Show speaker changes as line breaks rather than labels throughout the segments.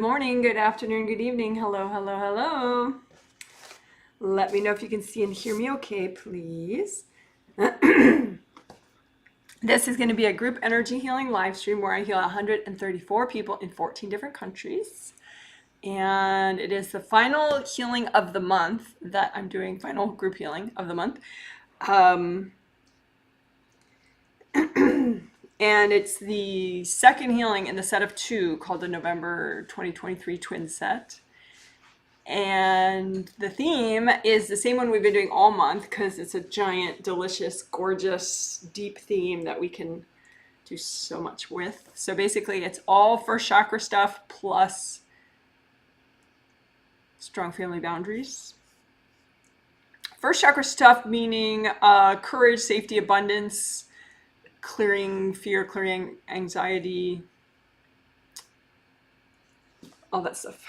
Morning, good afternoon, good evening. Hello, hello, hello. Let me know if you can see and hear me okay, please. This is going to be a group energy healing live stream where I heal 134 people in 14 different countries. And it is the final healing of the month that I'm doing, final group healing of the month. And it's the second healing in the set of two called the November 2023 Twin Set. And the theme is the same one we've been doing all month because it's a giant, delicious, gorgeous, deep theme that we can do so much with. So basically, it's all first chakra stuff plus strong family boundaries. First chakra stuff meaning courage, safety, abundance, clearing fear, clearing anxiety, all that stuff.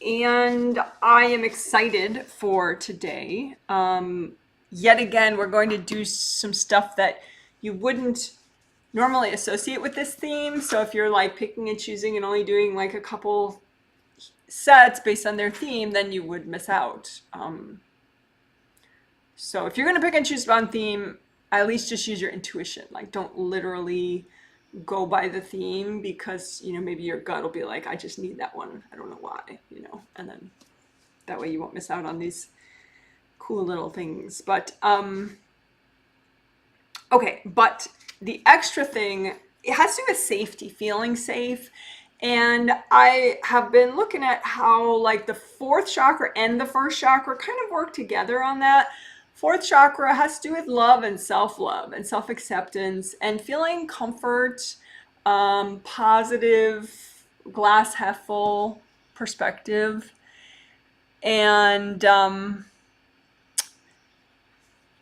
And I am excited for today. Yet again, we're going to do some stuff that you wouldn't normally associate with this theme. So if you're like picking and choosing and only doing like a couple sets based on their theme, then you would miss out. So if you're going to pick and choose one theme, at least just use your intuition. Like, don't literally go by the theme because, maybe your gut will be like, I just need that one. I don't know why, and then that way you won't miss out on these cool little things. But, okay, but the extra thing, it has to do with safety, feeling safe. And I have been looking at how like the fourth chakra and the first chakra kind of work together on that. Fourth chakra has to do with love and self-love and self-acceptance and feeling comfort, positive, glass half full perspective, and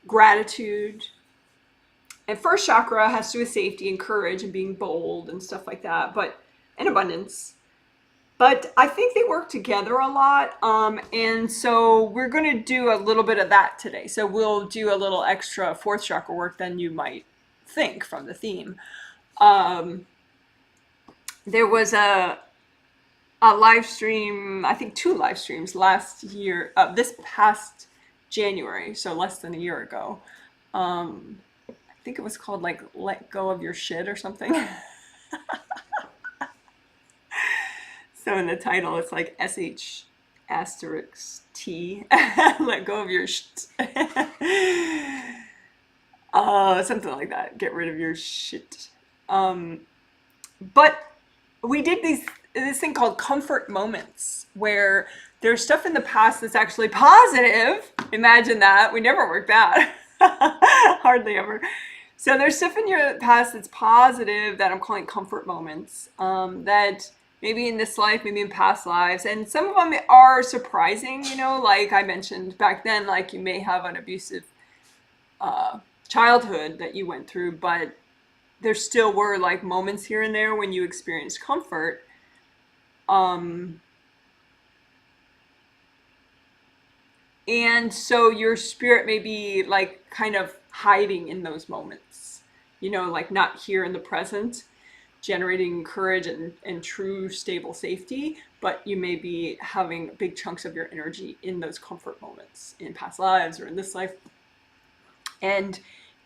gratitude. And first chakra has to do with safety and courage and being bold and stuff like that, and abundance. But I think they work together a lot. And so we're going to do a little bit of that today. So we'll do a little extra fourth chakra work than you might think from the theme. There was a live stream, I think 2 live streams last year, this past January, so less than a year ago. I think it was called like Let Go of Your Shit or something. So in the title, it's like SH asterisk T, let go of your something like that. Get rid of your shit. But we did this thing called comfort moments where there's stuff in the past that's actually positive. Imagine that. We never work that. Hardly ever. So there's stuff in your past that's positive that I'm calling comfort moments, that maybe in this life, maybe in past lives. And some of them are surprising, like I mentioned back then, like you may have an abusive childhood that you went through, but there still were like moments here and there when you experienced comfort. And so your spirit may be like kind of hiding in those moments, like not here in the present, generating courage and true stable safety, but you may be having big chunks of your energy in those comfort moments in past lives or in this life. And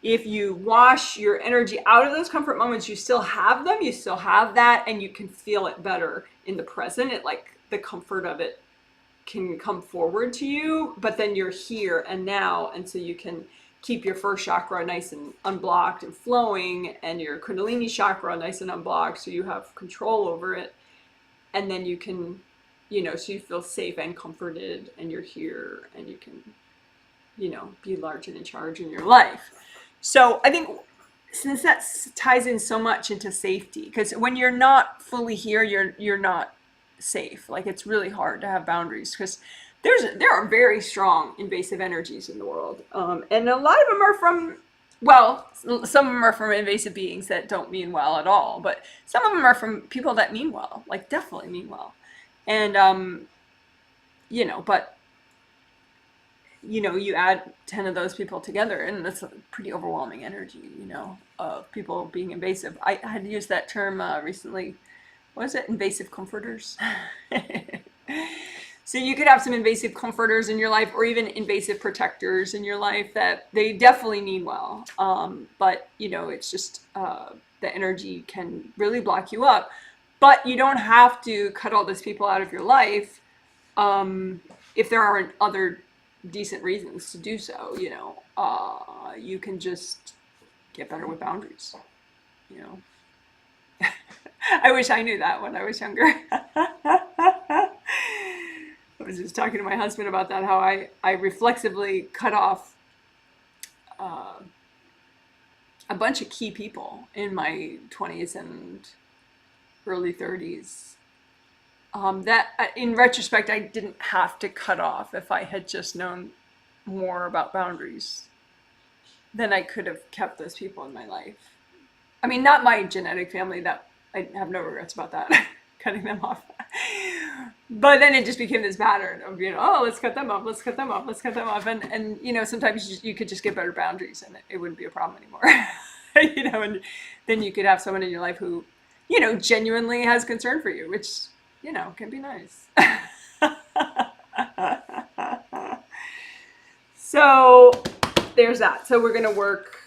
if you wash your energy out of those comfort moments, you still have them, you still have that, and you can feel it better in the present. It like the comfort of it can come forward to you, but then you're here and now, and so you can keep your first chakra nice and unblocked and flowing, and your Kundalini chakra nice and unblocked, so you have control over it. And then you can, so you feel safe and comforted, and you're here, and you can, be large and in charge in your life. So I think since that ties in so much into safety, because when you're not fully here, you're not safe. Like, it's really hard to have boundaries because there are very strong invasive energies in the world. And a lot of them are from, some of them are from invasive beings that don't mean well at all, but some of them are from people that mean well, like definitely mean well. And, but, you add 10 of those people together and that's a pretty overwhelming energy, of people being invasive. I had used that term recently what is it? Invasive comforters. So you could have some invasive comforters in your life, or even invasive protectors in your life that they definitely mean well. But, you know, it's just the energy can really block you up. But you don't have to cut all those people out of your life if there aren't other decent reasons to do so. You know, you can just get better with boundaries, you know. I wish I knew that when I was younger. I was just talking to my husband about that, how I reflexively cut off a bunch of key people in my 20s and early 30s. That, in retrospect, I didn't have to cut off. If I had just known more about boundaries, then I could have kept those people in my life. I mean, not my genetic family, that I have no regrets about that, cutting them off. But then it just became this pattern of, you know, oh, let's cut them off, let's cut them off, let's cut them off. And you know, sometimes you could just get better boundaries and it wouldn't be a problem anymore. You know, and then you could have someone in your life who, you know, genuinely has concern for you, which, you know, can be nice. So there's that. So we're going to work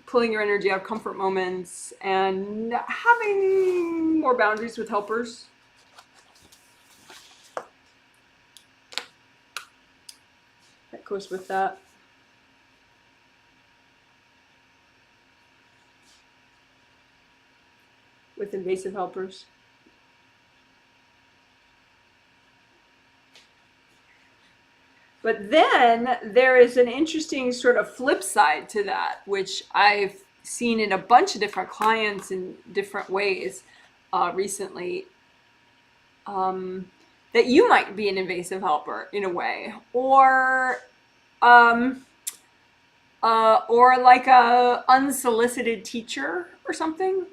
pulling your energy out of comfort moments and having more boundaries with helpers. That goes with that. With invasive helpers. But then there is an interesting sort of flip side to that, which I've seen in a bunch of different clients in different ways recently, that you might be an invasive helper in a way, or like a unsolicited teacher or something,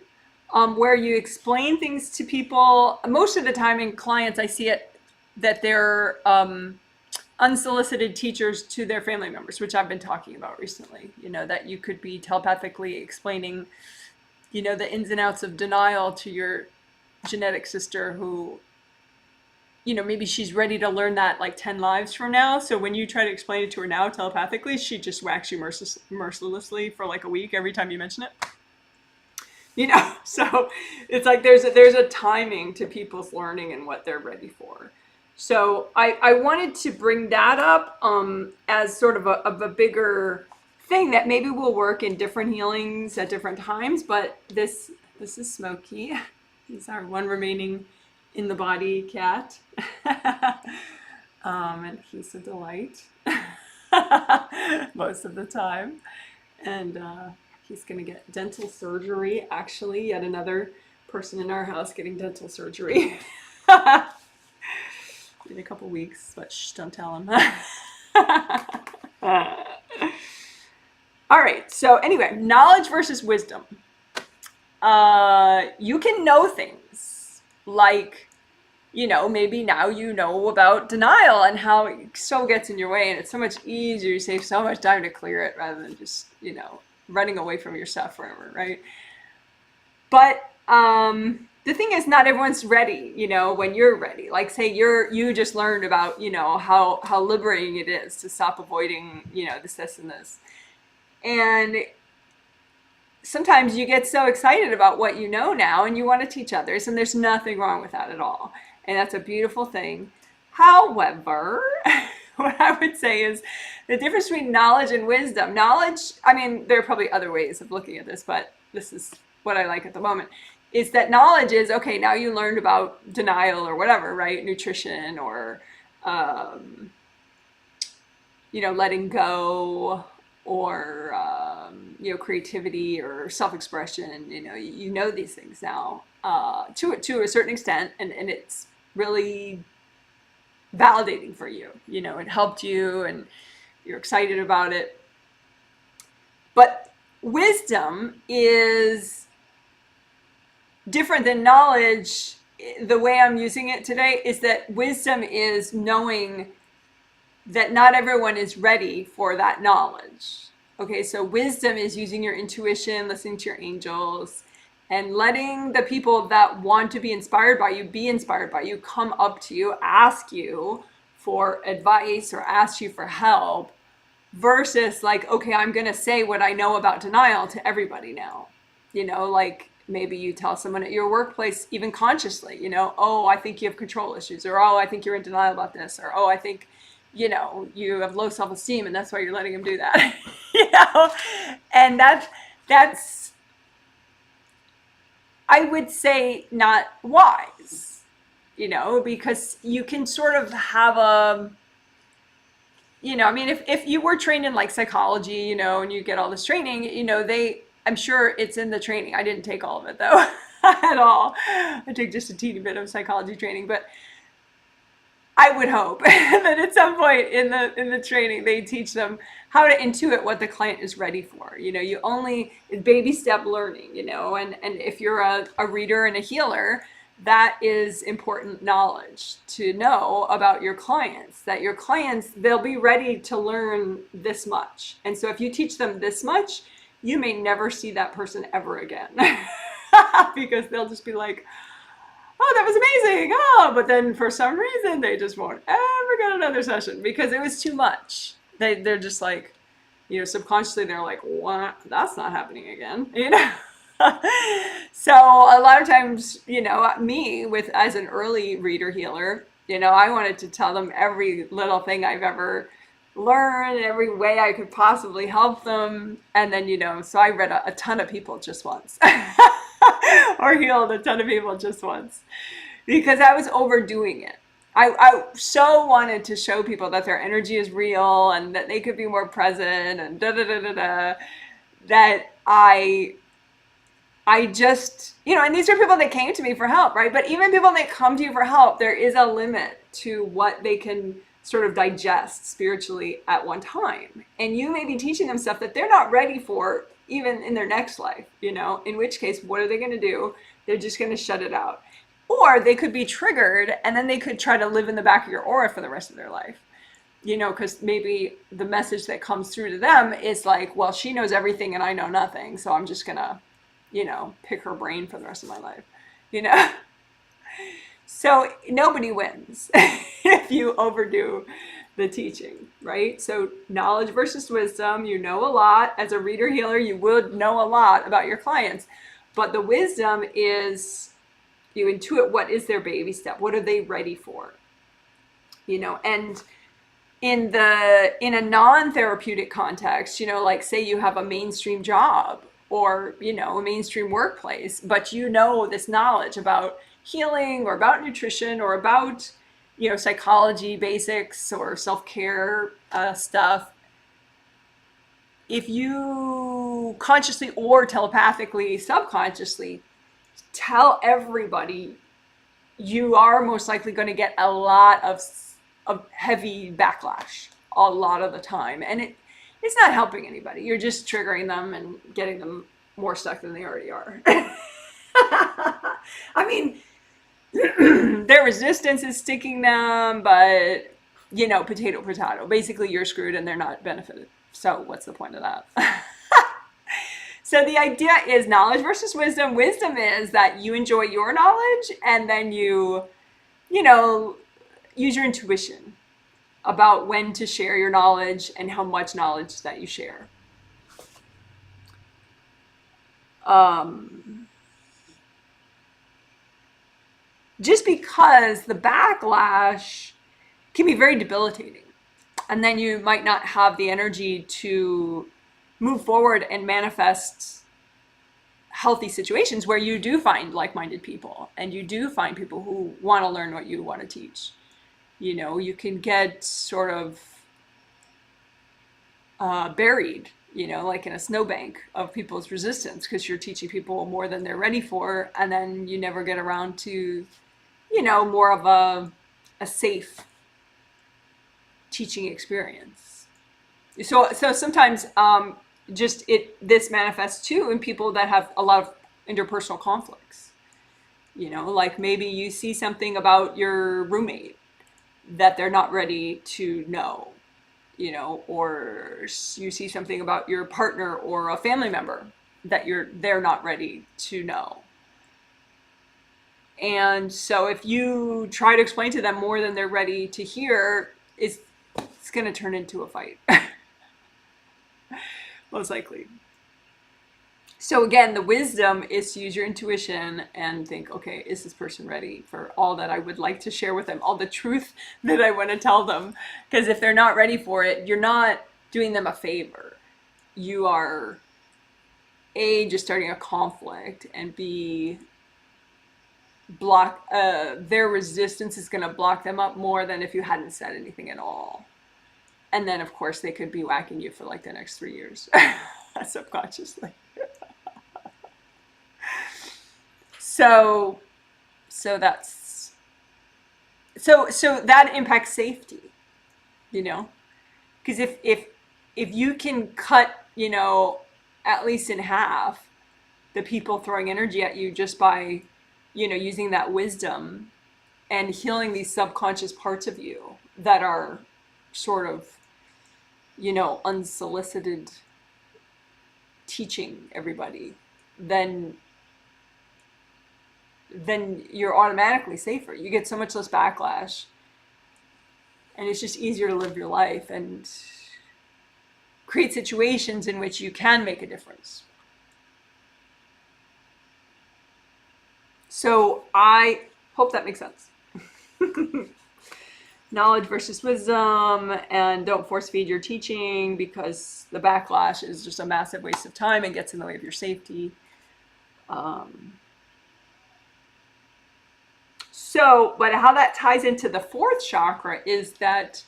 where you explain things to people. Most of the time in clients, I see it that they're unsolicited teachers to their family members, which I've been talking about recently. You know, that you could be telepathically explaining, you know, the ins and outs of denial to your genetic sister who, you know, maybe she's ready to learn that like 10 lives from now. So when you try to explain it to her now telepathically, she just whacks you mercilessly for like a week every time you mention it. You know, so it's like there's a timing to people's learning and what they're ready for. So I wanted to bring that up as sort of a bigger thing that maybe will work in different healings at different times. But this is Smokey. He's our one remaining in the body cat. And he's a delight most of the time. And he's going to get dental surgery. Actually, yet another person in our house getting dental surgery. In a couple weeks, but shh, don't tell him. All right, so anyway, knowledge versus wisdom. You can know things like, you know, maybe now you know about denial and how it so gets in your way, and it's so much easier, you save so much time to clear it rather than just, you know, running away from your stuff forever, right? But the thing is, not everyone's ready, you know, when you're ready. Like, say you just learned about, you know, how liberating it is to stop avoiding, you know, this, and this. And sometimes you get so excited about what you know now and you want to teach others, and there's nothing wrong with that at all. And that's a beautiful thing. However, what I would say is the difference between knowledge and wisdom. Knowledge, I mean, there are probably other ways of looking at this, but this is what I like at the moment, is that knowledge is, okay, now you learned about denial or whatever, right? Nutrition or, you know, letting go, or, you know, creativity or self-expression. You know these things now to a certain extent, and it's really validating for you. You know, it helped you and you're excited about it. But wisdom is different than knowledge. The way I'm using it today is that wisdom is knowing that not everyone is ready for that knowledge. Okay, so wisdom is using your intuition, listening to your angels, and letting the people that want to be inspired by you come up to you, ask you for advice or ask you for help, versus like, okay, I'm going to say what I know about denial to everybody now. Like maybe you tell someone at your workplace, even consciously, oh, I think you have control issues, or oh, I think you're in denial about this, or oh, I think you have low self-esteem and that's why you're letting him do that. And that's I would say not wise, because you can sort of have I mean, if you were trained in like psychology, and you get all this training, I'm sure it's in the training. I didn't take all of it though, at all. I took just a teeny bit of psychology training, but I would hope that at some point in the training, they teach them how to intuit what the client is ready for. You only baby step learning, and if you're a reader and a healer, that is important knowledge to know about your clients, that your clients, they'll be ready to learn this much. And so if you teach them this much, you may never see that person ever again because they'll just be like, oh, that was amazing. Oh, but then for some reason, they just won't ever get another session because it was too much. They're just like, subconsciously, they're like, what? That's not happening again, So a lot of times, me as an early reader healer, I wanted to tell them every little thing I've ever learned, every way I could possibly help them. And then, so I read a ton of people just once or healed a ton of people just once because I was overdoing it. I so wanted to show people that their energy is real and that they could be more present and that I just, and these are people that came to me for help, right? But even people that come to you for help, there is a limit to what they can sort of digest spiritually at one time. And you may be teaching them stuff that they're not ready for even in their next life, in which case, what are they going to do? They're just going to shut it out. Or they could be triggered and then they could try to live in the back of your aura for the rest of their life. Because maybe the message that comes through to them is like, well, she knows everything and I know nothing. So I'm just going to, pick her brain for the rest of my life, So nobody wins if you overdo the teaching, right? So knowledge versus wisdom, a lot. As a reader healer, you would know a lot about your clients. But the wisdom is you intuit what is their baby step. What are they ready for? And in a non-therapeutic context, like say you have a mainstream job or, a mainstream workplace, but this knowledge about healing or about nutrition or about, psychology basics or self-care stuff. If you consciously or telepathically, subconsciously tell everybody, you are most likely going to get a lot of heavy backlash a lot of the time. And it's not helping anybody. You're just triggering them and getting them more stuck than they already are. I mean, their resistance is sticking them, but, potato. Basically, you're screwed and they're not benefited. So what's the point of that? So the idea is knowledge versus wisdom. Wisdom is that you enjoy your knowledge and then you use your intuition about when to share your knowledge and how much knowledge that you share. Just because the backlash can be very debilitating, and then you might not have the energy to move forward and manifest healthy situations where you do find like-minded people and you do find people who want to learn what you want to teach. You can get sort of buried, like in a snowbank of people's resistance because you're teaching people more than they're ready for, and then you never get around to, more of a safe teaching experience. So sometimes this manifests too in people that have a lot of interpersonal conflicts. Like maybe you see something about your roommate that they're not ready to know, you know, or you see something about your partner or a family member that they're not ready to know. And so if you try to explain to them more than they're ready to hear, it's going to turn into a fight. Most likely. So again, the wisdom is to use your intuition and think, okay, is this person ready for all that I would like to share with them, all the truth that I want to tell them? Because if they're not ready for it, you're not doing them a favor. You are, A, just starting a conflict, and B, their resistance is going to block them up more than if you hadn't said anything at all. And then, of course, they could be whacking you for like the next 3 years, subconsciously. So that's so that impacts safety, you know, because if you can cut, you know, at least in half the people throwing energy at you just by, you know, using that wisdom and healing these subconscious parts of you that are sort of, you know, unsolicited teaching everybody, then you're automatically safer. You get so much less backlash, and it's just easier to live your life and create situations in which you can make a difference. So I hope that makes sense. Knowledge versus wisdom, and don't force feed your teaching, because the backlash is just a massive waste of time and gets in the way of your safety. But how that ties into the fourth chakra is that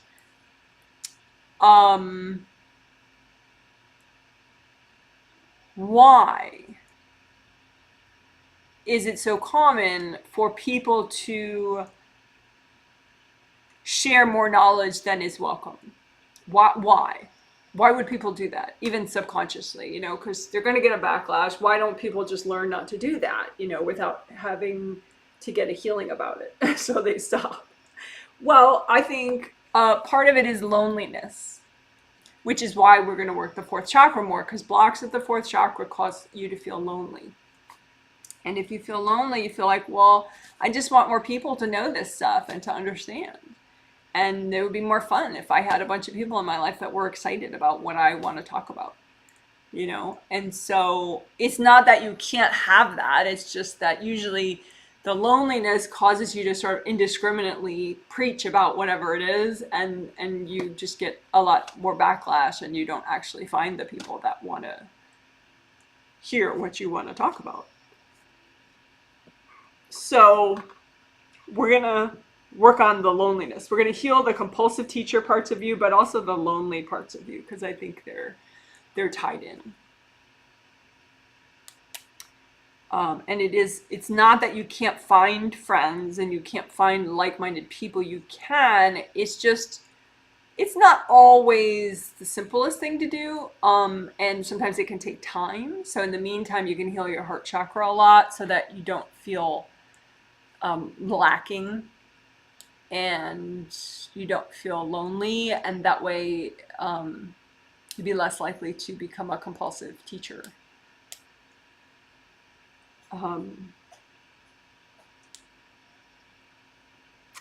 why is it so common for people to share more knowledge than is welcome? Why would people do that, even subconsciously, you know, because they're going to get a backlash. Why don't people just learn not to do that, you know, without having to get a healing about it? So they stop. Well, I think part of it is loneliness, which is why we're going to work the fourth chakra more, because blocks at the fourth chakra cause you to feel lonely. And if you feel lonely, you feel like, well, I just want more people to know this stuff and to understand. And it would be more fun if I had a bunch of people in my life that were excited about what I want to talk about, you know? And so it's not that you can't have that. It's just that usually the loneliness causes you to sort of indiscriminately preach about whatever it is. And you just get a lot more backlash, and you don't actually find the people that want to hear what you want to talk about. So we're going to work on the loneliness. We're going to heal the compulsive teacher parts of you, but also the lonely parts of you, because I think they're tied in. And it's not that you can't find friends and you can't find like-minded people. You can. It's just, it's not always the simplest thing to do. And sometimes it can take time. So in the meantime, you can heal your heart chakra a lot so that you don't feel lacking, and you don't feel lonely, and that way you'd be less likely to become a compulsive teacher.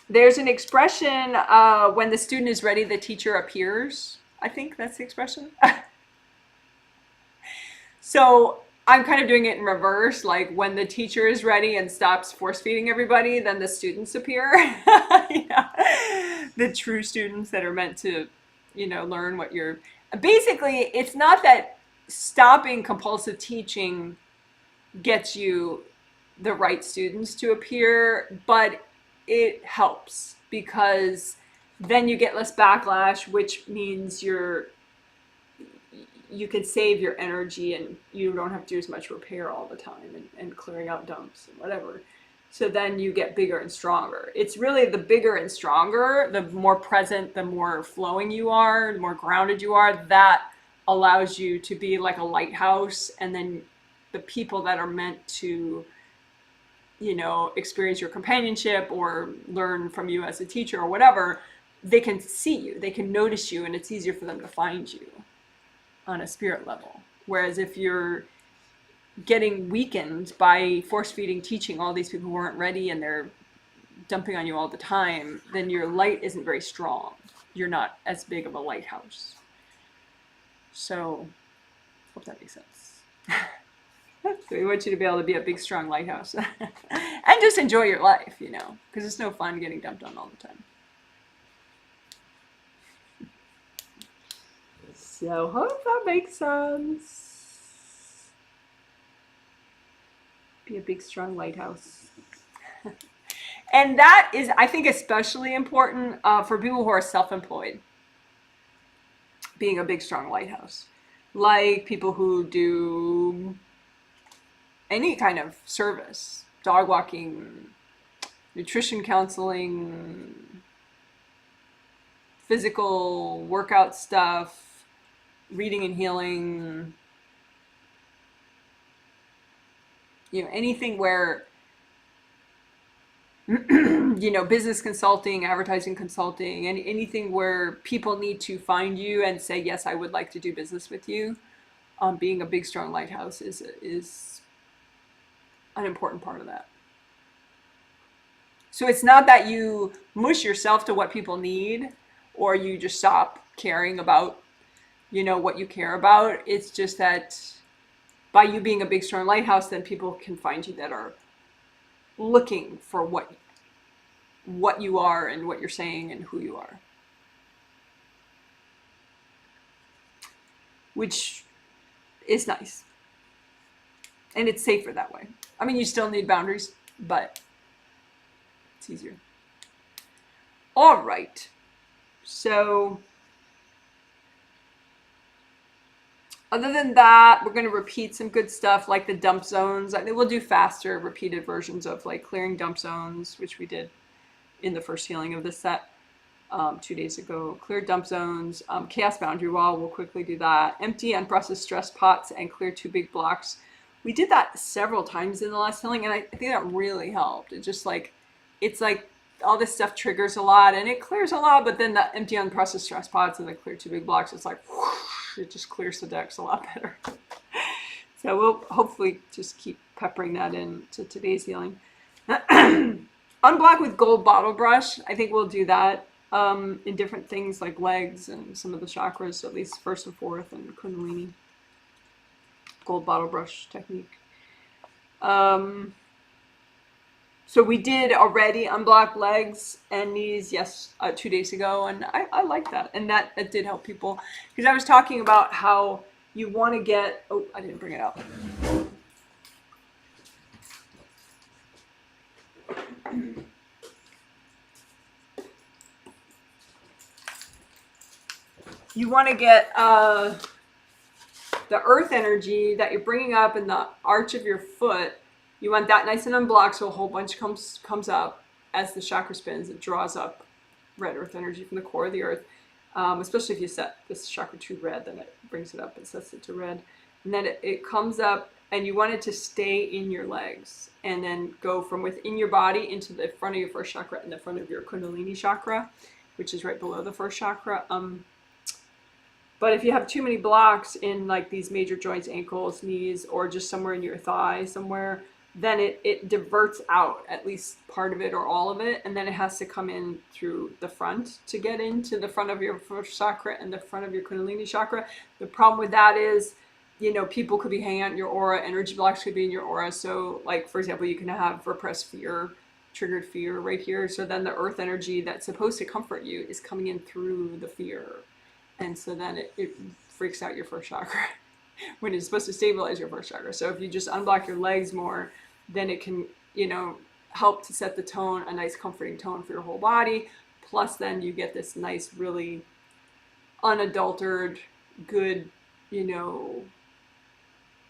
There's an expression, when the student is ready, the teacher appears. I think that's the expression. So I'm kind of doing it in reverse, like when the teacher is ready and stops force feeding everybody, then the students appear. Yeah. The true students that are meant to, you know, learn what you're... Basically, it's not that stopping compulsive teaching gets you the right students to appear, but it helps, because then you get less backlash, which means you can save your energy, and you don't have to do as much repair all the time and clearing out dumps and whatever. So then you get bigger and stronger. It's really the bigger and stronger, the more present, the more flowing you are, the more grounded you are, that allows you to be like a lighthouse. And then the people that are meant to, you know, experience your companionship or learn from you as a teacher or whatever, they can see you, they can notice you, and it's easier for them to find you on a spirit level. Whereas if you're getting weakened by force feeding, teaching all these people who aren't ready and they're dumping on you all the time, then your light isn't very strong. You're not as big of a lighthouse. So, hope that makes sense. So we want you to be able to be a big, strong lighthouse. And just enjoy your life, you know, because it's no fun getting dumped on all the time. So, hope that makes sense. Be a big, strong lighthouse. And that is, I think, especially important for people who are self-employed. Being a big, strong lighthouse. Like people who do any kind of service. Dog walking, nutrition counseling, physical workout stuff, reading and healing. You know, anything where you know, business consulting, advertising consulting, and anything where people need to find you and say, yes, I would like to do business with you. Being a big, strong lighthouse is an important part of that. So it's not that you mush yourself to what people need or you just stop caring about, you know, what you care about. It's just that by you being a big, strong lighthouse, then people can find you that are looking for what you are and what you're saying and who you are. Which is nice. And it's safer that way. I mean, you still need boundaries, but it's easier. All right. So other than that, we're going to repeat some good stuff like the dump zones. I think we'll do faster, repeated versions of like clearing dump zones, which we did in the first healing of this set 2 days ago. Clear dump zones, chaos boundary wall, we'll quickly do that. Empty unprocessed stress pots and clear 2 big blocks. We did that several times in the last healing, and I think that really helped. It just like, it's like all this stuff triggers a lot and it clears a lot, but then the empty unprocessed stress pots and the clear 2 big blocks, it's like, whoosh, it just clears the decks a lot better. So we'll hopefully just keep peppering that into today's healing. Unblock with gold bottle brush. I think we'll do that in different things like legs and some of the chakras, at least first and fourth, and Kundalini. Gold bottle brush technique. So we did already unblock legs and knees, yes, 2 days ago, and I like that, and that did help people, because I was talking about how you want to get, oh, I didn't bring it up. You want to get the earth energy that you're bringing up in the arch of your foot. You want that nice and unblocked, so a whole bunch comes up as the chakra spins. It draws up red earth energy from the core of the earth. Especially if you set this chakra to red, then it brings it up and sets it to red. And then it comes up, and you want it to stay in your legs and then go from within your body into the front of your first chakra and the front of your Kundalini chakra, which is right below the first chakra. But if you have too many blocks in like these major joints, ankles, knees, or just somewhere in your thigh somewhere, then it diverts out at least part of it or all of it, and then it has to come in through the front to get into the front of your first chakra and the front of your Kundalini chakra. The problem with that is, you know, people could be hanging out in your aura, energy blocks could be in your aura. So like, for example, you can have repressed fear, triggered fear right here. So then the earth energy that's supposed to comfort you is coming in through the fear. And so then it freaks out your first chakra when it's supposed to stabilize your first chakra. So if you just unblock your legs more, then it can, you know, help to set the tone, a nice comforting tone for your whole body. Plus then you get this nice, really unadulterated, good, you know,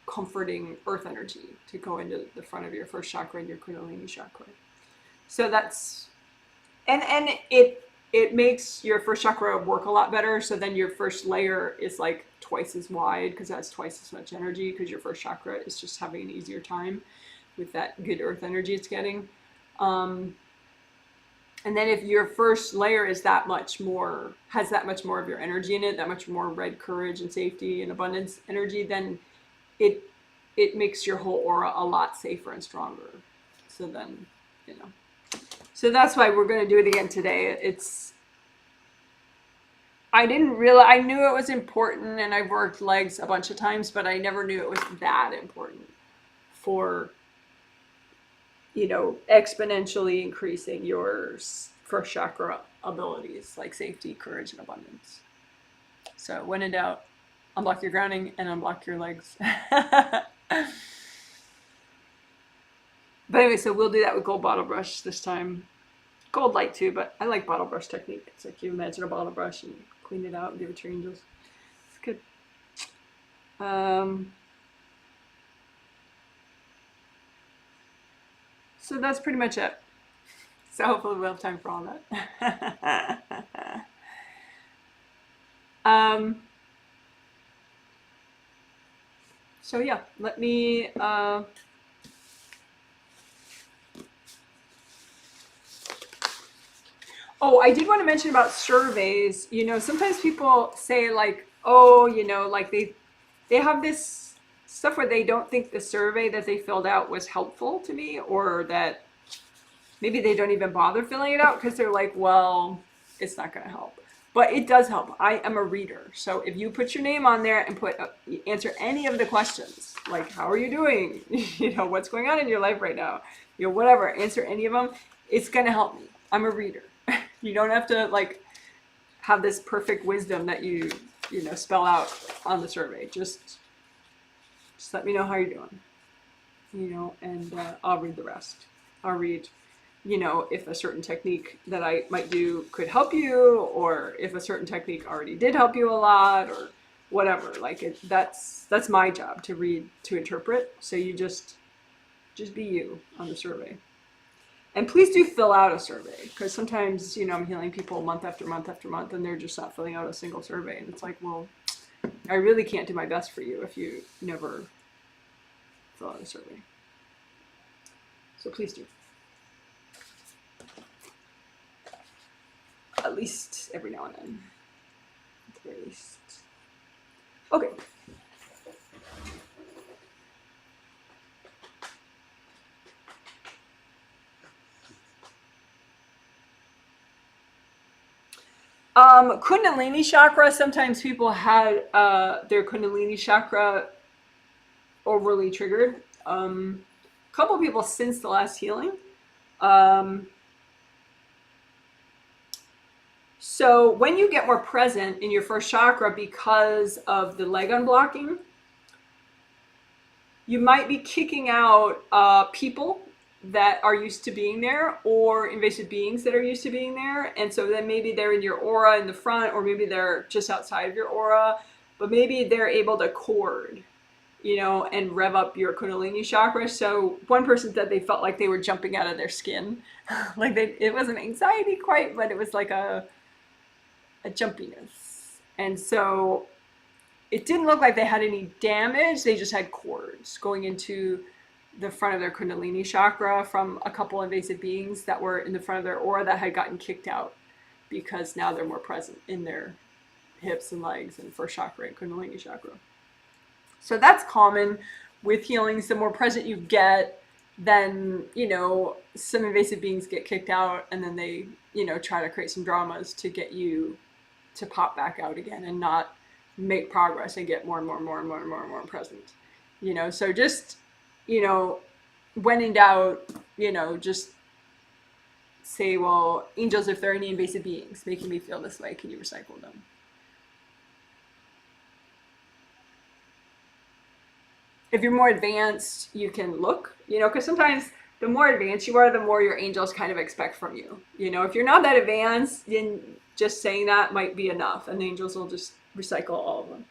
comforting earth energy to go into the front of your first chakra and your Kundalini chakra. So that's, and it makes your first chakra work a lot better. So then your first layer is like twice as wide because that's twice as much energy, because your first chakra is just having an easier time with that good earth energy it's getting. And And then if your first layer is that much more, has that much more of your energy in it, that much more red courage and safety and abundance energy, then it makes your whole aura a lot safer and stronger. So then, you know. So that's why we're going to do it again today. I didn't realize, I knew it was important, and I've worked legs a bunch of times, but I never knew it was that important for, you know, exponentially increasing your first chakra abilities, like safety, courage, and abundance. So when in doubt, unblock your grounding and unblock your legs. But anyway, so we'll do that with gold bottle brush this time. Gold light too, but I like bottle brush technique. It's like you imagine a bottle brush and clean it out and give it to your angels. It's good. So that's pretty much it. So hopefully we'll have time for all that. So yeah, let me oh, I did want to mention about surveys. You know, sometimes people say like, oh, you know, like they have this stuff where they don't think the survey that they filled out was helpful to me, or that maybe they don't even bother filling it out because they're like, well, it's not going to help. But it does help. I am a reader. So if you put your name on there and answer any of the questions, like how are you doing? You know, what's going on in your life right now? You know, whatever, answer any of them. It's going to help me. I'm a reader. You don't have to like have this perfect wisdom that you know, spell out on the survey. Just let me know how you're doing, you know, and I'll read the rest. I'll read, you know, if a certain technique that I might do could help you, or if a certain technique already did help you a lot, or whatever. Like that's my job, to read, to interpret. So you just be you on the survey. And please do fill out a survey, because sometimes, you know, I'm healing people month after month after month, and they're just not filling out a single survey. And it's like, well, I really can't do my best for you if you never fill out a survey. So please do. At least every now and then. At the very least. Okay. Kundalini chakra, sometimes people had their Kundalini chakra overly triggered. A couple people since the last healing. So when you get more present in your first chakra because of the leg unblocking, you might be kicking out people that are used to being there, or invasive beings that are used to being there. And so then maybe they're in your aura in the front, or maybe they're just outside of your aura, but maybe they're able to cord, you know, and rev up your Kundalini chakra. So one person said they felt like they were jumping out of their skin. Like it wasn't anxiety quite, but it was like a jumpiness. And so it didn't look like they had any damage. They just had cords going into the front of their Kundalini chakra from a couple invasive beings that were in the front of their aura that had gotten kicked out, because now they're more present in their hips and legs and first chakra and Kundalini chakra. So that's common with healings. The more present you get, then, you know, some invasive beings get kicked out, and then they, you know, try to create some dramas to get you to pop back out again and not make progress and get more and more present. You know, so just, you know, when in doubt, you know, just say, well, angels, if there are any invasive beings making me feel this way, can you recycle them? If you're more advanced, you can look, you know, because sometimes the more advanced you are, the more your angels kind of expect from you. You know, if you're not that advanced, then just saying that might be enough, and the angels will just recycle all of them.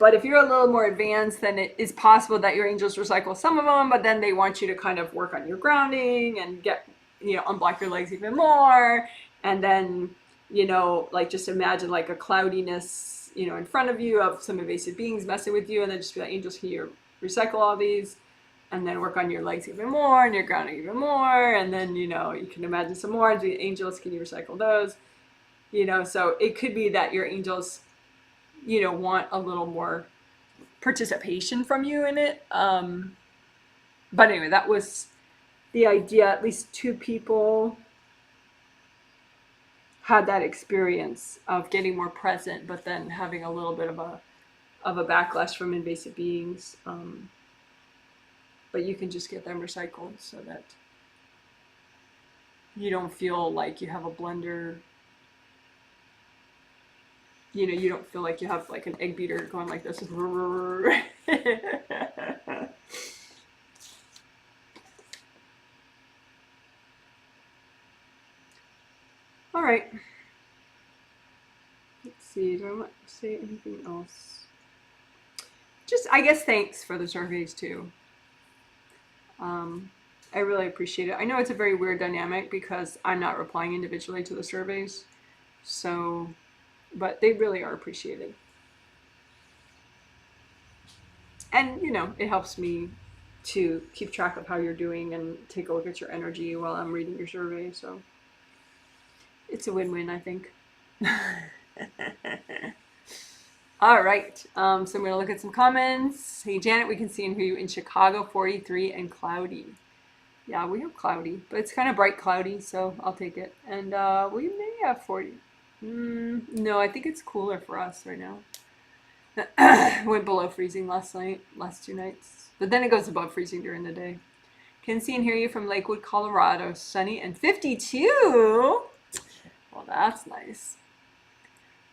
But if you're a little more advanced, then it is possible that your angels recycle some of them, but then they want you to kind of work on your grounding and get, you know, unblock your legs even more. And then, you know, like just imagine like a cloudiness, you know, in front of you of some invasive beings messing with you, and then just be like, angels, can you recycle all these? and then work on your legs even more and your grounding even more. And then, you know, you can imagine some more. The angels, can you recycle those? You know, so it could be that your angels, you know, want a little more participation from you in it. But anyway, that was the idea. At least 2 people had that experience of getting more present, but then having a little bit of a backlash from invasive beings. But you can just get them recycled so that you don't feel like you have a blender. You know, you don't feel like you have like an egg beater going like this. All right. Let's see. Do I want to say anything else? Just, I guess, thanks for the surveys too. I really appreciate it. I know it's a very weird dynamic because I'm not replying individually to the surveys. So, but they really are appreciated. And, you know, it helps me to keep track of how you're doing and take a look at your energy while I'm reading your survey. So it's a win-win, I think. All right. So I'm going to look at some comments. Hey, Janet, we can see and hear you in Chicago, 43 and cloudy. Yeah, we have cloudy, but it's kind of bright cloudy, so I'll take it. And we may have 40. No, I think it's cooler for us right now. Went below freezing last 2 nights. But then it goes above freezing during the day. Can see and hear you from Lakewood, Colorado. Sunny and 52. Well, that's nice.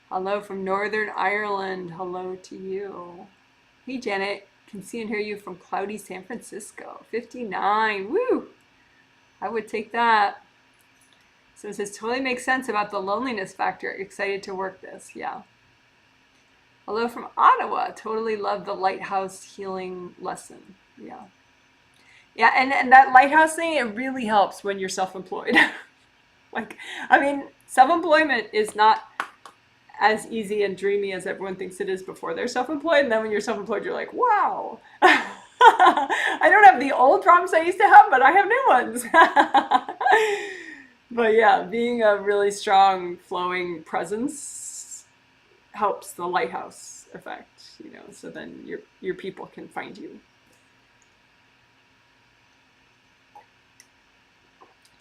Hello from Northern Ireland. Hello to you. Hey, Janet. Can see and hear you from cloudy San Francisco. 59. Woo! I would take that. So it says, totally makes sense about the loneliness factor. Excited to work this. Yeah. Hello from Ottawa. Totally love the Lighthouse healing lesson. Yeah. Yeah, and that Lighthouse thing, it really helps when you're self-employed. Like, I mean, self-employment is not as easy and dreamy as everyone thinks it is before they're self-employed. And then when you're self-employed, you're like, wow. I don't have the old problems I used to have, but I have new ones. But yeah, being a really strong, flowing presence helps the lighthouse effect, you know, so then your people can find you.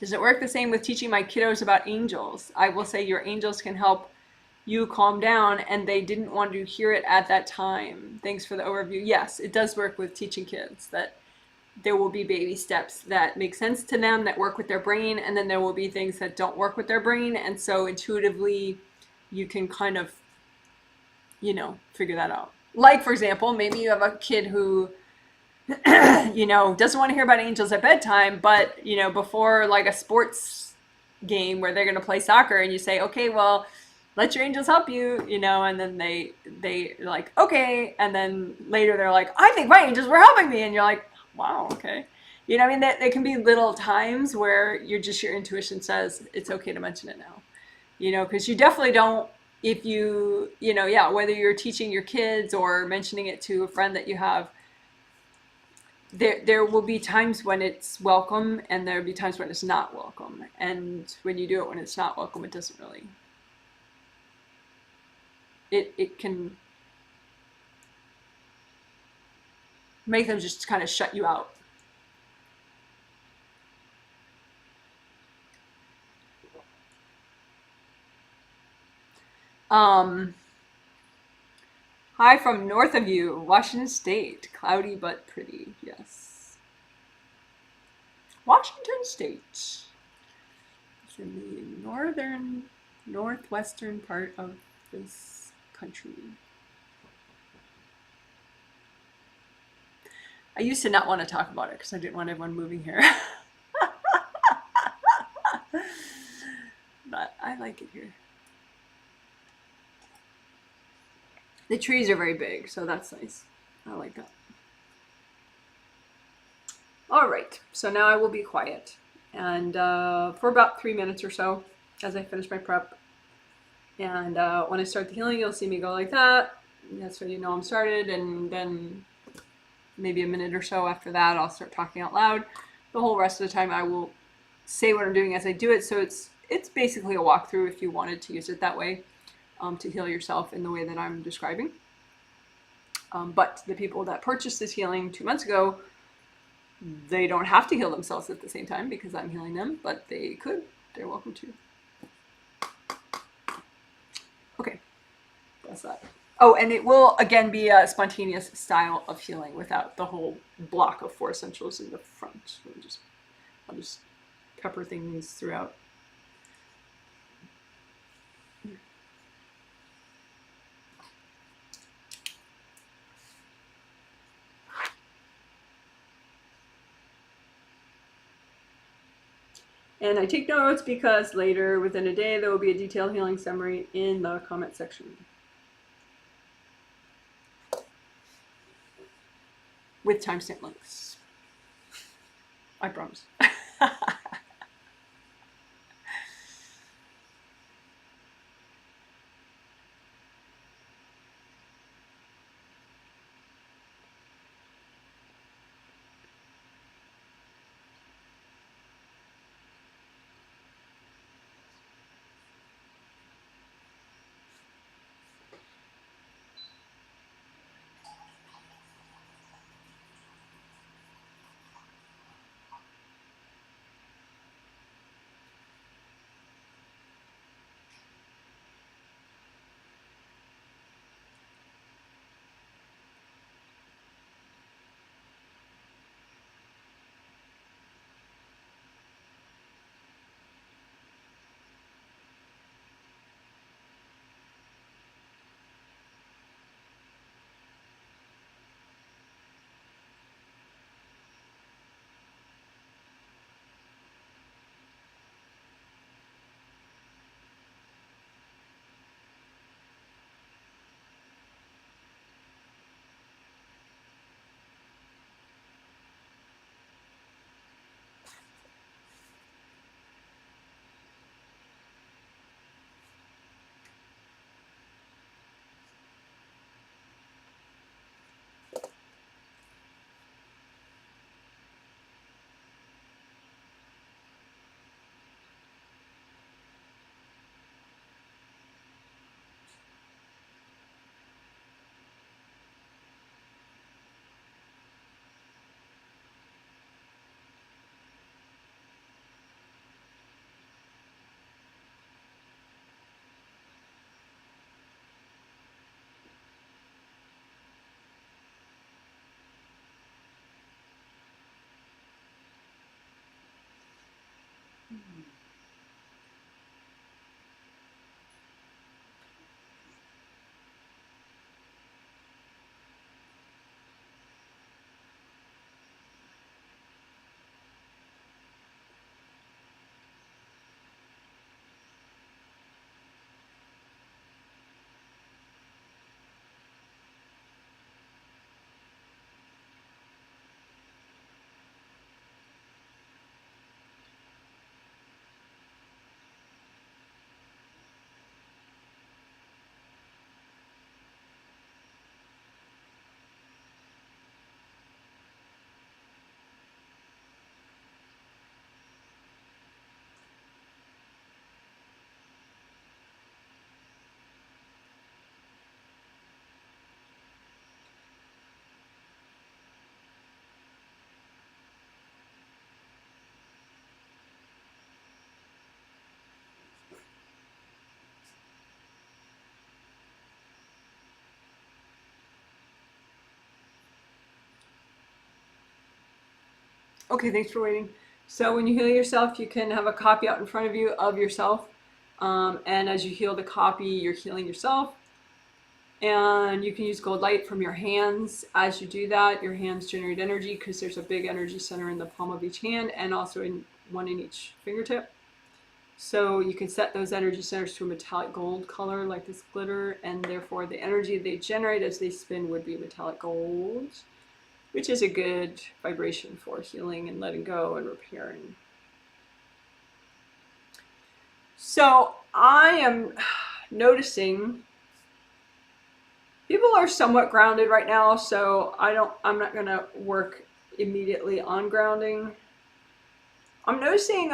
Does it work the same with teaching my kiddos about angels? I will say your angels can help you calm down, and they didn't want to hear it at that time. Thanks for the overview. Yes, it does work with teaching kids, that there will be baby steps that make sense to them, that work with their brain, and then there will be things that don't work with their brain. And so intuitively, you can kind of, you know, figure that out. Like, for example, maybe you have a kid who, you know, doesn't want to hear about angels at bedtime, but, you know, before like a sports game where they're going to play soccer, and you say, okay, well, let your angels help you, you know, and then they like, okay. And then later they're like, I think my angels were helping me. And you're like, wow, okay. You know, I mean, there can be little times where your intuition says it's okay to mention it now, you know, because you definitely don't, if you know, yeah, whether you're teaching your kids or mentioning it to a friend that you have, there will be times when it's welcome, and there'll be times when it's not welcome. And when you do it when it's not welcome, it doesn't really, it can make them just kind of shut you out. Hi from north of you, Washington State. Cloudy but pretty, yes. Washington State. It's in the northwestern part of this country. I used to not want to talk about it because I didn't want everyone moving here. But I like it here. The trees are very big, so that's nice. I like that. All right, so now I will be quiet. And for about 3 minutes or so as I finish my prep. And when I start the healing, you'll see me go like that. That's when you know I'm started. And then maybe a minute or so after that, I'll start talking out loud. The whole rest of the time I will say what I'm doing as I do it. So it's basically a walkthrough if you wanted to use it that way, to heal yourself in the way that I'm describing. But the people that purchased this healing 2 months ago, they don't have to heal themselves at the same time because I'm healing them, but they could. They're welcome to. Okay, that's that. Oh, and it will, again, be a spontaneous style of healing without the whole block of 4 essentials in the front. I'll just pepper things throughout. And I take notes because later within a day there will be a detailed healing summary in the comment section. With timestamp links. I promise. Okay, thanks for waiting. So when you heal yourself, you can have a copy out in front of you of yourself. And as you heal the copy, you're healing yourself. And you can use gold light from your hands. As you do that, your hands generate energy because there's a big energy center in the palm of each hand and also in one in each fingertip. So you can set those energy centers to a metallic gold color like this glitter, and therefore the energy they generate as they spin would be metallic gold, which is a good vibration for healing and letting go and repairing. So I am noticing People are somewhat grounded right now, so I'm not gonna work immediately on grounding. I'm noticing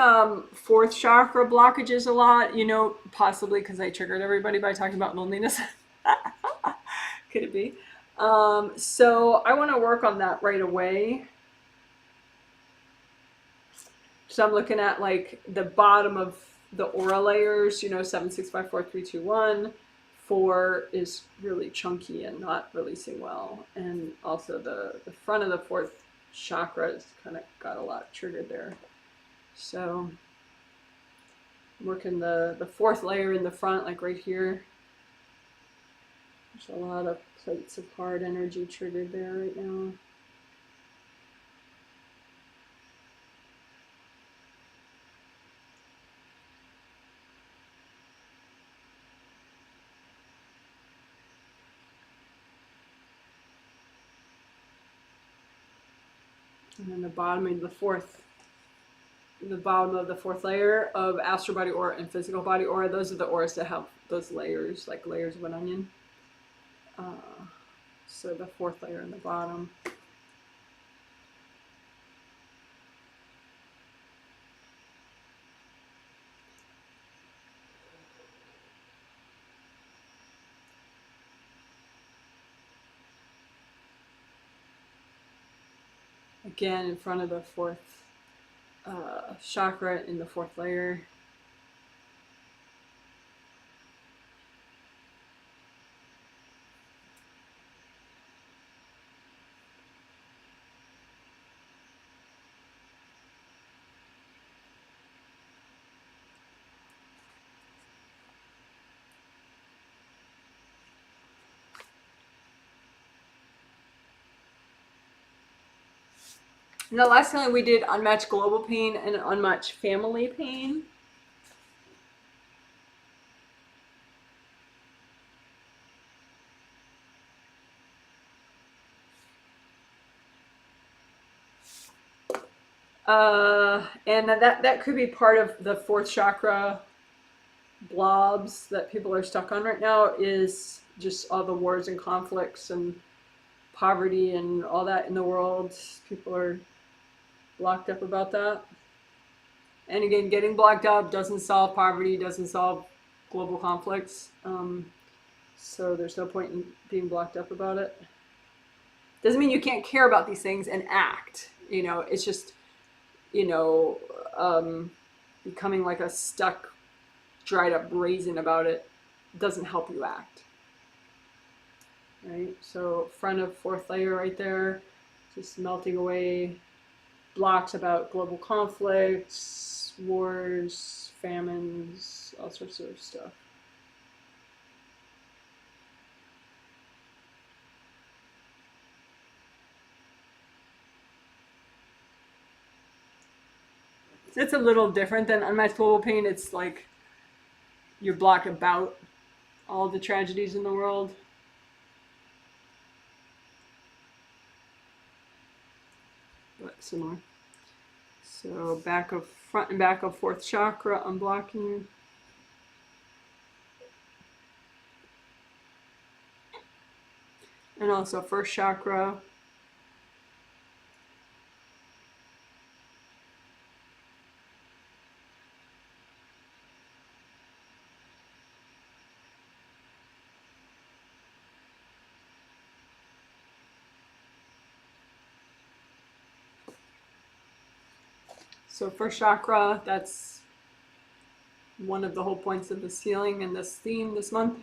fourth chakra blockages a lot, you know, possibly because I triggered everybody by talking about loneliness. Could it be? So I want to work on that right away. So I'm looking at like the bottom of the aura layers, you know, 7, 6, 5, 4, 3, 2, 1. 4 is really chunky and not releasing well. And also the front of the fourth chakra has kind of got a lot triggered there. So I'm working the fourth layer in the front, like right here. There's a lot of plates of hard energy triggered there right now. And then the bottom of the fourth layer of astral body aura and physical body aura, those are the auras that have those layers, like layers of an onion. So the fourth layer in the bottom. Again, in front of the fourth chakra in the fourth layer. And the last time we did unmatched global pain and unmatched family pain. And that could be part of the fourth chakra blobs that people are stuck on right now, is just all the wars and conflicts and poverty and all that in the world. People are blocked up about that. And again, getting blocked up doesn't solve poverty, doesn't solve global conflicts. So there's no point in being blocked up about it. Doesn't mean you can't care about these things and act. You know, it's just, you know, becoming like a stuck, dried up raisin about it doesn't help you act. Right? So front of fourth layer right there, just melting away blocks about global conflicts, wars, famines, all sorts of stuff. It's a little different than unmatched global pain. It's like you're blocked about all the tragedies in the world. But similar. So front and back of fourth chakra, unblocking. And also first chakra. So first chakra, that's one of the whole points of this healing and this theme this month.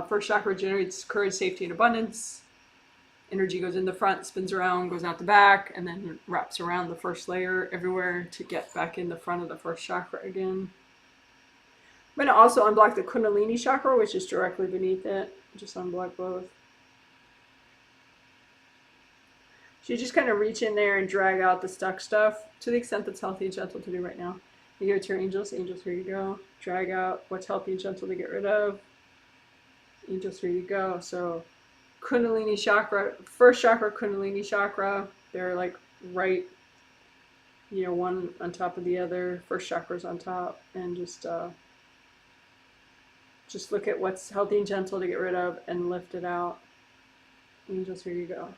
First chakra generates courage, safety, and abundance. Energy goes in the front, spins around, goes out the back, and then wraps around the first layer everywhere to get back in the front of the first chakra again. I'm going to also unblock the Kundalini chakra, which is directly beneath it. Just unblock both. So you just kind of reach in there and drag out the stuck stuff to the extent that's healthy and gentle to do right now. You go to your angels. Angels, here you go. Drag out what's healthy and gentle to get rid of. Angels, here you go. So Kundalini chakra, first chakra, Kundalini chakra, they're like right, you know, one on top of the other. First chakra's on top, and just look at what's healthy and gentle to get rid of and lift it out. Angels, here you go.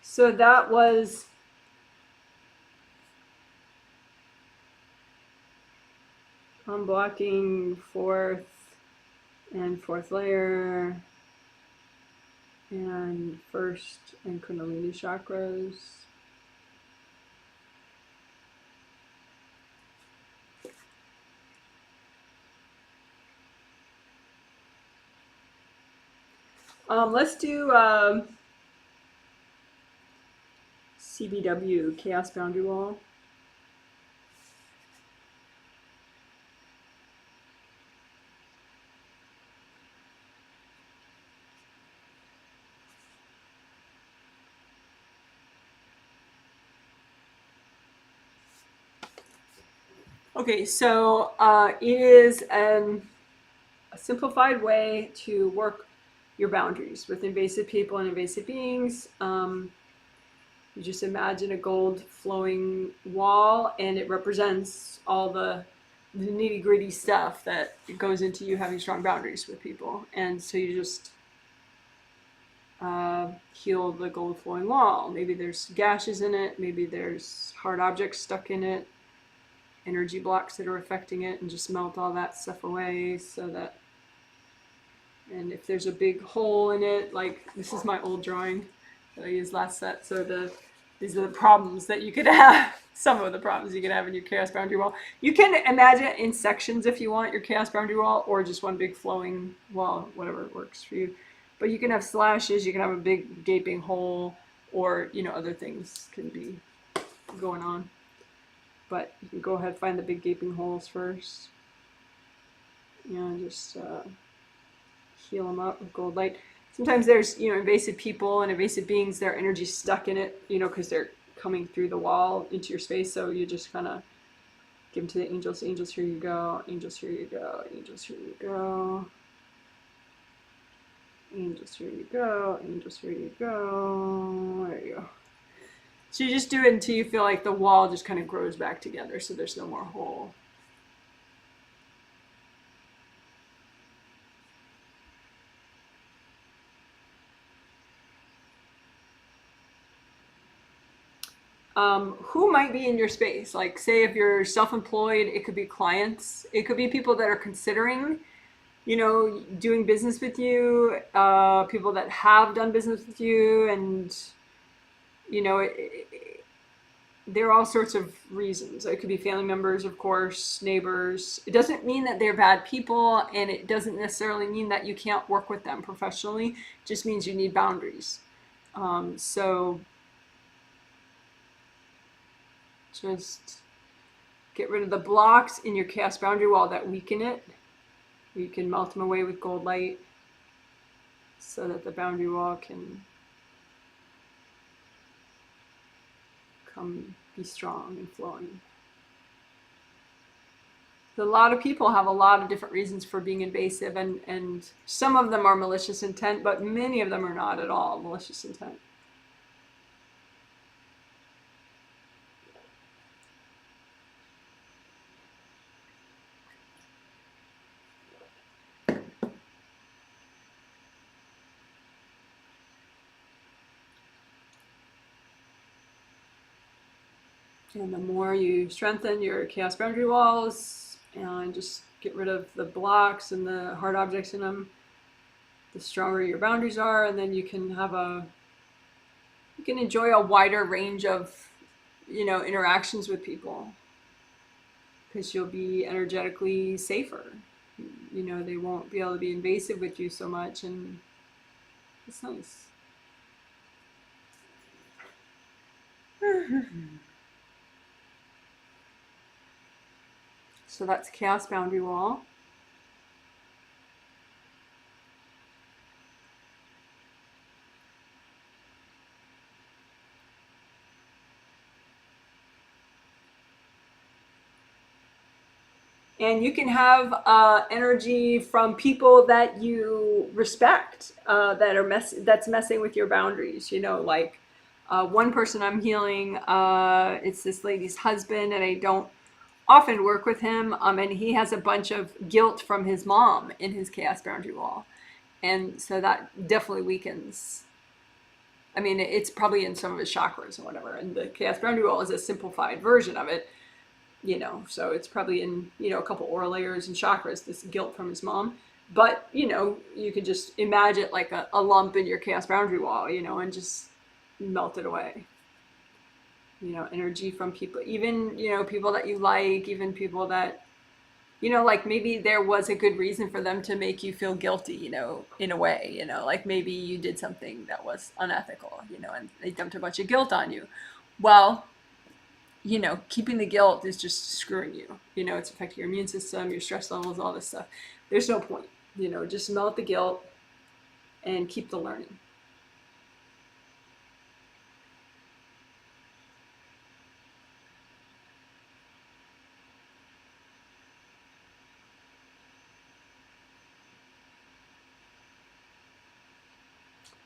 So that was unblocking fourth and fourth layer and first and Kundalini chakras. Let's do CBW, Chaos Boundary Wall. Okay, so it is a simplified way to work your boundaries with invasive people and invasive beings. You just imagine a gold flowing wall, and it represents all the nitty gritty stuff that goes into you having strong boundaries with people. And so you just heal the gold flowing wall. Maybe there's gashes in it, maybe there's hard objects stuck in it, energy blocks that are affecting it, and just melt all that stuff away so that. And if there's a big hole in it, like this is my old drawing that I used last set, so these are the problems that you could have, some of the problems you could have in your chaos boundary wall. You can imagine it in sections if you want, your chaos boundary wall, or just one big flowing wall, whatever works for you. But you can have slashes, you can have a big gaping hole, or, you know, other things can be going on. But you can go ahead and find the big gaping holes first. And just heal them up with gold light. Sometimes there's, you know, invasive people and invasive beings, their energy stuck in it, you know, because they're coming through the wall into your space. So you just kind of give them to the angels. Angels, here you go. Angels, here you go. Angels, here you go. Angels, here you go. Angels, here you go. There you go. So you just do it until you feel like the wall just kind of grows back together, so there's no more hole. Who might be in your space? Like, say if you're self-employed, it could be clients. It could be people that are considering, you know, doing business with you, people that have done business with you, and, you know, there are all sorts of reasons. It could be family members, of course, neighbors. It doesn't mean that they're bad people, and it doesn't necessarily mean that you can't work with them professionally. It just means you need boundaries. So just get rid of the blocks in your chaos boundary wall that weaken it. You can melt them away with gold light so that the boundary wall can be strong and flowing. A lot of people have a lot of different reasons for being invasive, and some of them are malicious intent, but many of them are not at all malicious intent. And the more you strengthen your chaos boundary walls and just get rid of the blocks and the hard objects in them, the stronger your boundaries are, and then you can enjoy a wider range of, you know, interactions with people, because you'll be energetically safer. You know, they won't be able to be invasive with you so much, and it's nice. So that's chaos boundary wall. And you can have energy from people that you respect, that's messing with your boundaries. Like one person I'm healing, it's this lady's husband, and I don't often work with him. And he has a bunch of guilt from his mom in his chaos boundary wall, and so that definitely weakens. I mean, it's probably in some of his chakras or whatever, and the chaos boundary wall is a simplified version of it. So it's probably in, a couple aura layers and chakras, this guilt from his mom. But, you could just imagine like a lump in your chaos boundary wall, and just melt it away. Energy from people, even, people that you like, even people that, like maybe there was a good reason for them to make you feel guilty, in a way, like maybe you did something that was unethical, and they dumped a bunch of guilt on you. Well, keeping the guilt is just screwing you. It's affecting your immune system, your stress levels, all this stuff. There's no point. Just melt the guilt and keep the learning.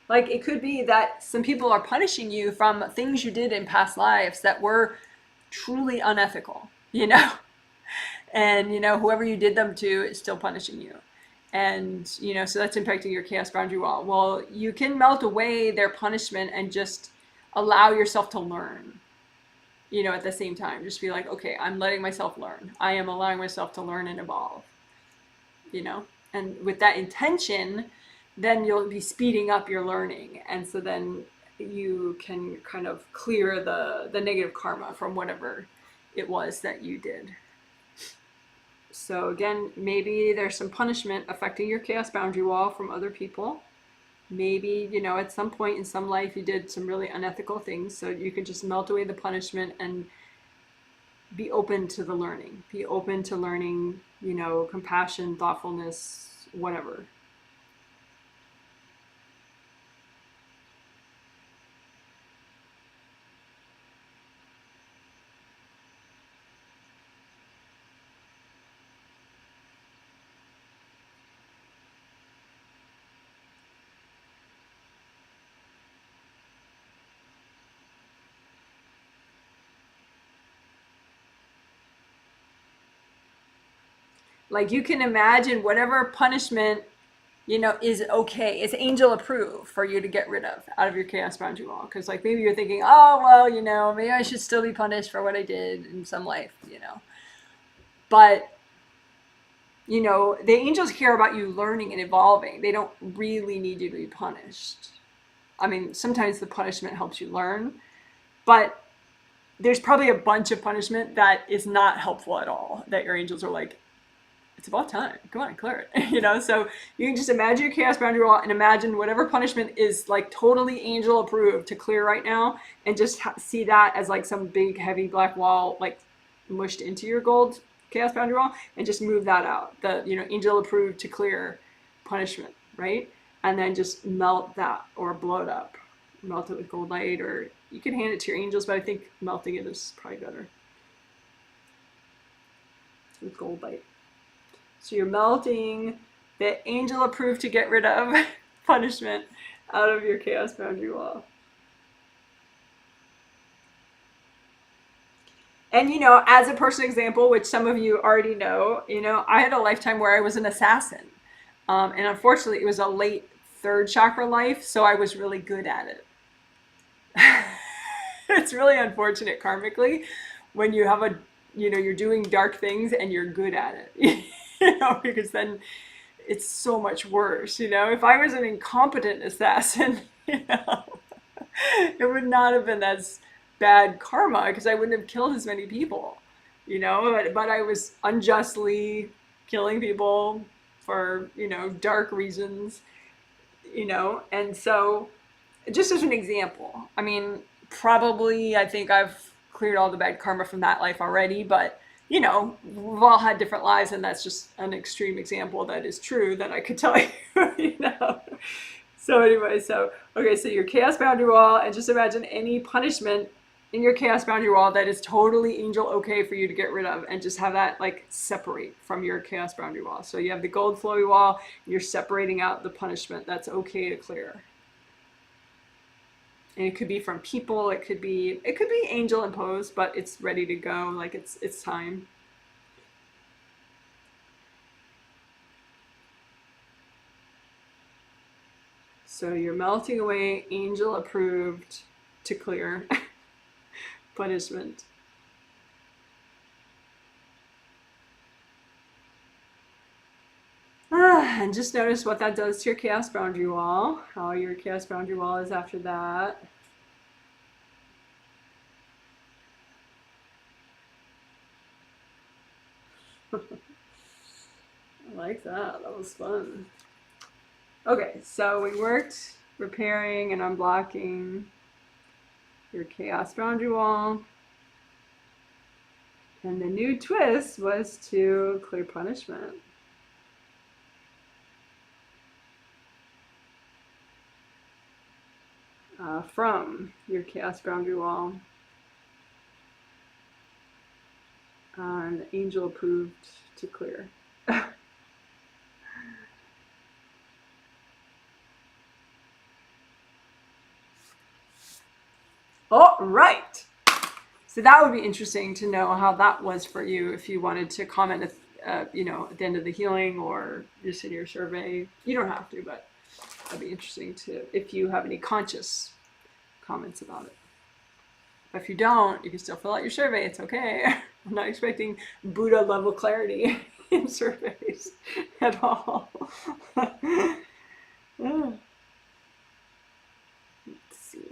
Like it could be that some people are punishing you from things you did in past lives that were truly unethical, and whoever you did them to is still punishing you. And so that's impacting your chaos boundary wall. Well, you can melt away their punishment and just allow yourself to learn, at the same time. Just be like, okay, I'm letting myself learn. I am allowing myself to learn and evolve, and with that intention, then you'll be speeding up your learning. And so then you can kind of clear the negative karma from whatever it was that you did. So again, maybe there's some punishment affecting your chaos boundary wall from other people. Maybe, at some point in some life you did some really unethical things, so you can just melt away the punishment and be open to the learning. Be open to learning, compassion, thoughtfulness, whatever. Like you can imagine whatever punishment, is okay, is angel approved for you to get rid of out of your chaos boundary wall. Because like maybe you're thinking, oh, well, maybe I should still be punished for what I did in some life, But, the angels care about you learning and evolving. They don't really need you to be punished. I mean, sometimes the punishment helps you learn, but there's probably a bunch of punishment that is not helpful at all, that your angels are like, it's about time. Come on, clear it. So you can just imagine your chaos boundary wall and imagine whatever punishment is like totally angel approved to clear right now, and just see that as like some big heavy black wall like mushed into your gold chaos boundary wall, and just move that out. The angel approved to clear punishment, right? And then just melt that or blow it up. Melt it with gold light, or you can hand it to your angels, but I think melting it is probably better with gold light. So you're melting the angel approved to get rid of punishment out of your chaos boundary wall. And, as a personal example, which some of you already know, I had a lifetime where I was an assassin. And unfortunately, it was a late third chakra life, so I was really good at it. It's really unfortunate karmically when you have you're doing dark things and you're good at it. Because then it's so much worse. If I was an incompetent assassin, it would not have been as bad karma, because I wouldn't have killed as many people, but I was unjustly killing people for, dark reasons, and so just as an example, I mean, probably I think I've cleared all the bad karma from that life already, but we've all had different lives, and that's just an extreme example that is true that I could tell you, So anyway, so your chaos boundary wall, and just imagine any punishment in your chaos boundary wall that is totally angel okay for you to get rid of, and just have that like separate from your chaos boundary wall. So you have the gold flowy wall, you're separating out the punishment. That's okay to clear. And it could be from people, it could be angel imposed, but it's ready to go. Like it's time. So you're melting away angel approved to clear punishment. And just notice what that does to your chaos boundary wall, how your chaos boundary wall is after that. I like that. That was fun. Okay, so we worked repairing and unblocking your chaos boundary wall. And the new twist was to clear punishment. From your chaos boundary wall. And angel approved to clear. All right. So that would be interesting to know how that was for you, if you wanted to comment at the end of the healing or just in your survey. You don't have to, but that'd be interesting to, if you have any conscious comments about it. If you don't, you can still fill out your survey. It's okay. I'm not expecting Buddha level clarity in surveys at all. Let's see.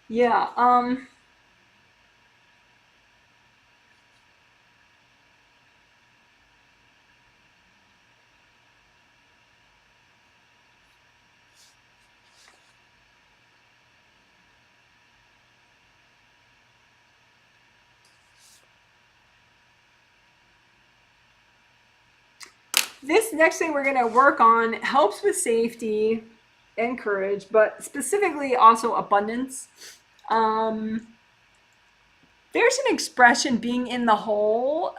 Yeah, this next thing we're going to work on helps with safety and courage, but specifically also abundance. There's an expression, being in the hole,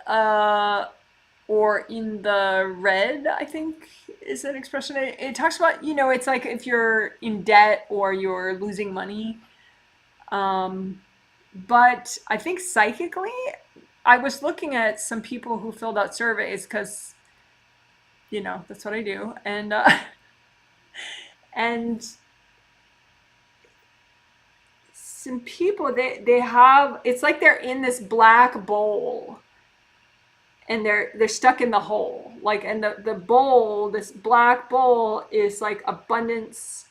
or in the red, I think is an expression. It talks about, it's like if you're in debt or you're losing money. But I think psychically, I was looking at some people who filled out surveys because, that's what I do. And, and some people, they have, it's like they're in this black bowl and they're stuck in the hole. Like, and the bowl, this black bowl is like abundance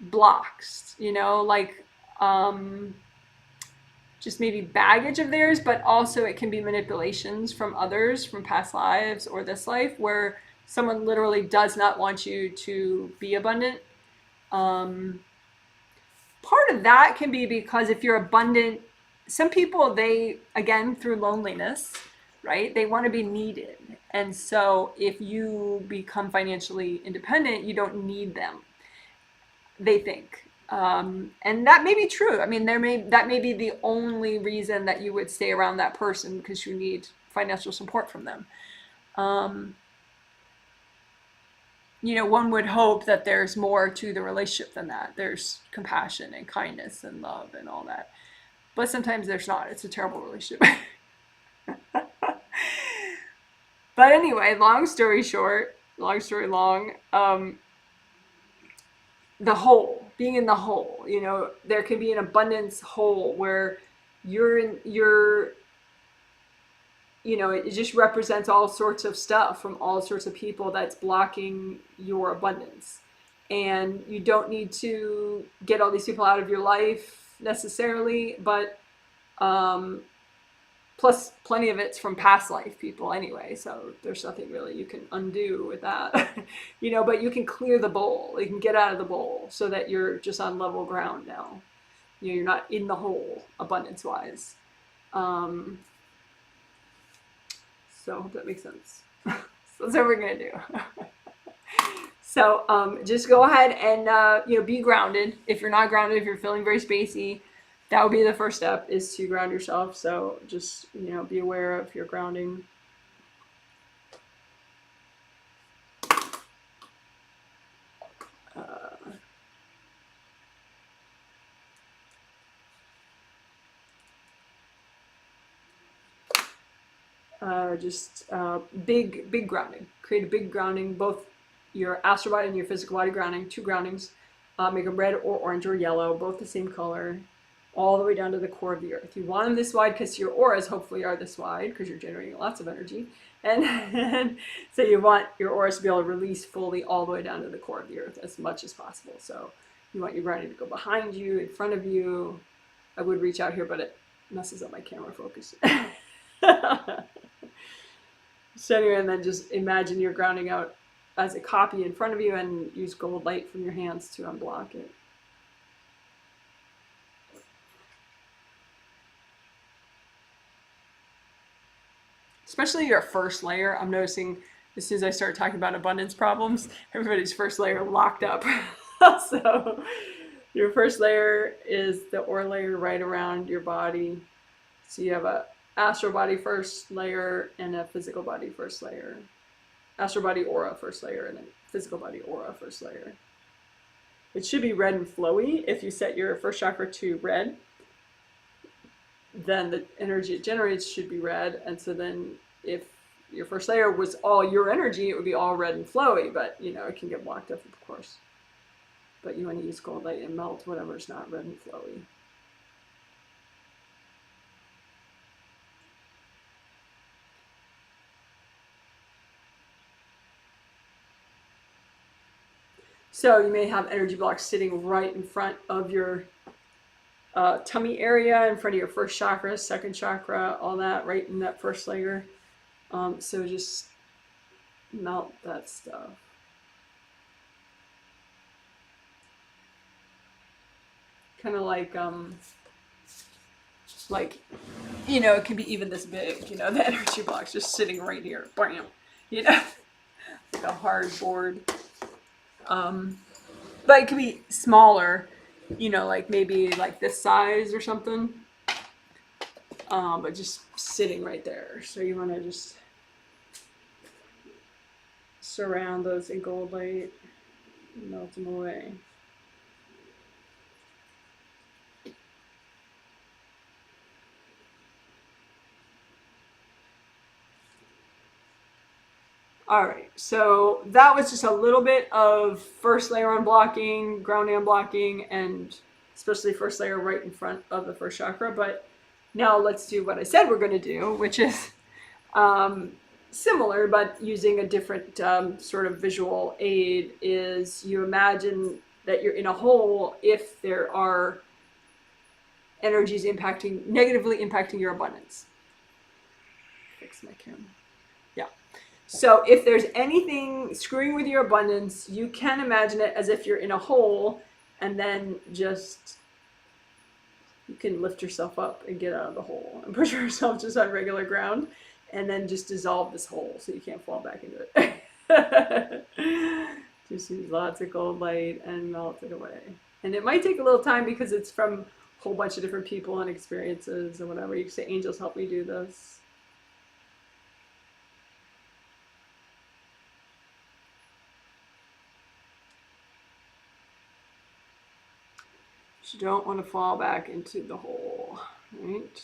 blocks, like, just maybe baggage of theirs, but also it can be manipulations from others from past lives or this life, where someone literally does not want you to be abundant. Part of that can be because if you're abundant, some people, they, again, through loneliness, right? They want to be needed. And so if you become financially independent, you don't need them, they think. And that may be true. I mean, that may be the only reason that you would stay around that person, because you need financial support from them. One would hope that there's more to the relationship than that. There's compassion and kindness and love and all that. But sometimes there's not. It's a terrible relationship. But anyway, long story short, long story long, the hole, being in the hole, there can be an abundance hole where it just represents all sorts of stuff from all sorts of people that's blocking your abundance. And you don't need to get all these people out of your life necessarily, but plus plenty of it's from past life people anyway, so there's nothing really you can undo with that. But you can clear the bowl, you can get out of the bowl so that you're just on level ground now. You're not in the hole abundance wise. So I hope that makes sense. So that's what we're gonna do. So just go ahead and be grounded. If you're not grounded, if you're feeling very spacey, that would be the first step, is to ground yourself. So just be aware of your grounding. Big grounding. Create a big grounding, both your astral body and your physical body grounding, 2 groundings. Make them red or orange or yellow, both the same color, all the way down to the core of the earth. You want them this wide because your auras hopefully are this wide, because you're generating lots of energy. And so you want your auras to be able to release fully all the way down to the core of the earth as much as possible. So you want your grounding to go behind you, in front of you. I would reach out here, but it messes up my camera focus. So anyway, and then just imagine you're grounding out as a copy in front of you, and use gold light from your hands to unblock it. Especially your first layer. I'm noticing as soon as I start talking about abundance problems, everybody's first layer locked up. So your first layer is the aura layer right around your body. So you have a astral body first layer and a physical body first layer. Astral body aura first layer and a physical body aura first layer. It should be red and flowy. If you set your first chakra to red, then the energy it generates should be red. And so then if your first layer was all your energy, it would be all red and flowy, but it can get blocked up, of course. But you want to use gold light and melt whatever's not red and flowy. So you may have energy blocks sitting right in front of your tummy area, in front of your first chakra, second chakra, all that, right in that first layer. So just melt that stuff. Kind of like it can be even this big, the energy blocks just sitting right here, bam, like a hard board. But it could be smaller, like maybe like this size or something. But just sitting right there. So you want to just surround those in gold light, melt them away. All right, so that was just a little bit of first layer unblocking, grounding unblocking, and especially first layer right in front of the first chakra. But now let's do what I said we're going to do, which is similar, but using a different sort of visual aid. Is you imagine that you're in a hole if there are energies negatively impacting your abundance. Fix my camera. So if there's anything screwing with your abundance, you can imagine it as if you're in a hole, and then just you can lift yourself up and get out of the hole and put yourself just on regular ground, and then just dissolve this hole so you can't fall back into it. Just use lots of gold light and melt it away. And it might take a little time because it's from a whole bunch of different people and experiences and whatever. You can say, angels, help me do this. You don't want to fall back into the hole, right?